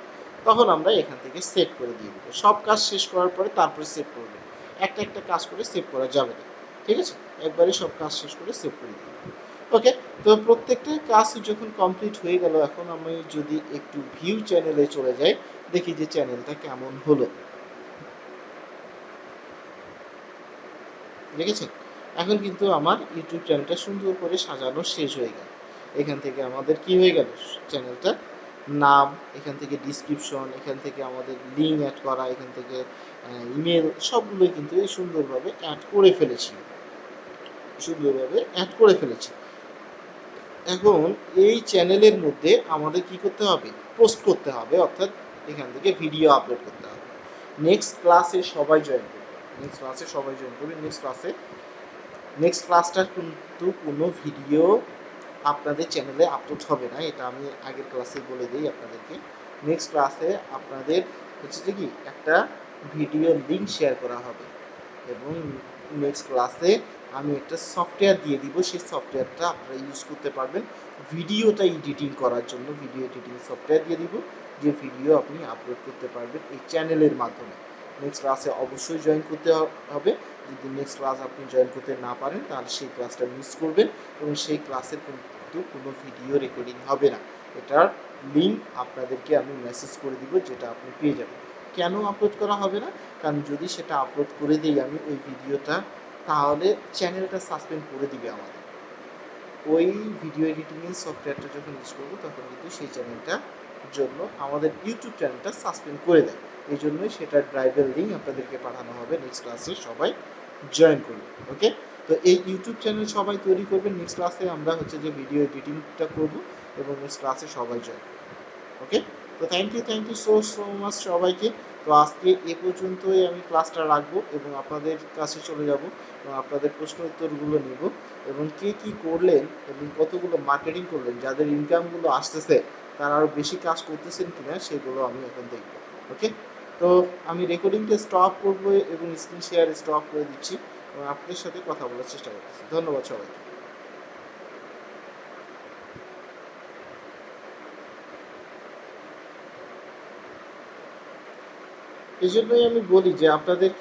তখন আমরা এখান থেকে সেভ করে দিয়ে দেবো। সব কাজ শেষ করার পরে তারপরে সেভ করবে, একটা একটা কাজ করে সেভ করা যাবে না। ঠিক আছে, একবারে সব কাজ শেষ করে সেভ করে দিয়ে দেবো। ওকে, তো প্রত্যেকটা কাজ যখন কমপ্লিট হয়ে গেল, এখন আমি যদি একটু ভিউ চ্যানেলে চলে যাই, দেখি যে চ্যানেলটা কেমন হলো। দেখেছেন, এখন কিন্তু আমার ইউটিউব চ্যানেলটা সুন্দর করে সাজানো শেষ হয়ে গেল। এখান থেকে আমাদের কি হয়ে গেল, চ্যানেলটা নাম, এখান থেকে ডিসক্রিপশন, এখান থেকে আমাদের লিঙ্ক অ্যাড করা, এখান থেকে ইমেল, সবগুলোই কিন্তু সুন্দরভাবে অ্যাড করে ফেলেছি, সুন্দরভাবে অ্যাড করে ফেলেছি। এখন এই চ্যানেলের মধ্যে আমাদের কি করতে হবে, পোস্ট করতে হবে, অর্থাৎ এখান থেকে ভিডিও আপলোড করতে হবে। নেক্সট ক্লাসে সবাই জয়েন করবে, নেক্সট ক্লাসটার কিন্তু কোনো ভিডিও আপনাদের চ্যানেলে আপলোড হবে না, এটা আমি আগের ক্লাসে বলে দিই আপনাদেরকে। নেক্সট ক্লাসে আপনাদের হচ্ছে যে কি একটা ভিডিও লিঙ্ক শেয়ার করা হবে, এবং নেক্সট ক্লাসে আমি একটা সফটওয়্যার দিয়ে দিব, সেই সফটওয়্যারটা আপনারা ইউজ করতে পারবেন ভিডিওটা এডিটিং করার জন্য। ভিডিও এডিটিং সফটওয়্যার দিয়ে দিব, যে ভিডিও আপনি আপলোড করতে পারবেন এই চ্যানেলের মাধ্যমে। নেক্সট ক্লাসে অবশ্যই জয়েন করতে হবে, যদি নেক্সট ক্লাস আপনি জয়েন করতে না পারেন তাহলে সেই ক্লাসটা মিস করবেন, এবং সেই ক্লাসের কিন্তু কোনো ভিডিও রেকর্ডিং হবে না। এটার লিঙ্ক আপনাদেরকে আমি মেসেজ করে দিব, যেটা আপনি পেয়ে যাবেন। কেন আপলোড করা হবে না, কারণ যদি সেটা আপলোড করে দিই আমি ওই ভিডিওটা, তাহলে চ্যানেলটা সাসপেন্ড করে দিবে আমাদের। ওই ভিডিও এডিটিংয়ের সফটওয়্যারটা যখন ইউজ করবো তখন কিন্তু সেই চ্যানেলটার জন্য আমাদের ইউটিউব চ্যানেলটা সাসপেন্ড করে দেয়। এই জন্যই সেটার ড্রাইভের লিঙ্ক আপনাদেরকে পাঠানো হবে, নেক্সট ক্লাসে সবাই জয়েন করবে। ওকে, তো এই ইউটিউব চ্যানেল সবাই তৈরি করবেন, নেক্সট ক্লাসে আমরা হচ্ছে যে ভিডিও এডিটিংটা করবো, এবং নেক্সট ক্লাসে সবাই জয়েন করবে। ওকে, তো থ্যাংক ইউ সো মাচ সবাইকে। তো আজকে এ পর্যন্তই আমি ক্লাসটা রাখবো, এবং আপনাদের কাছে চলে যাব এবং আপনাদের প্রশ্ন উত্তরগুলো নিব, এবং কে কী করলেন এবং কতগুলো মার্কেটিং করলেন, যাদের ইনকামগুলো আসতেছে তারা আরও বেশি কাজ করতেছেন কিনা সেগুলো আমি এখন দেখব। ওকে, তো আমি রেকর্ডিংটা স্টপ করবো এবং স্ক্রিন শেয়ার স্টপ করে দিচ্ছি, এবং আপনাদের সাথে কথা বলার চেষ্টা করতেছি। ধন্যবাদ সবাইকে। এই জন্যই আমি বলি যে আপনাদের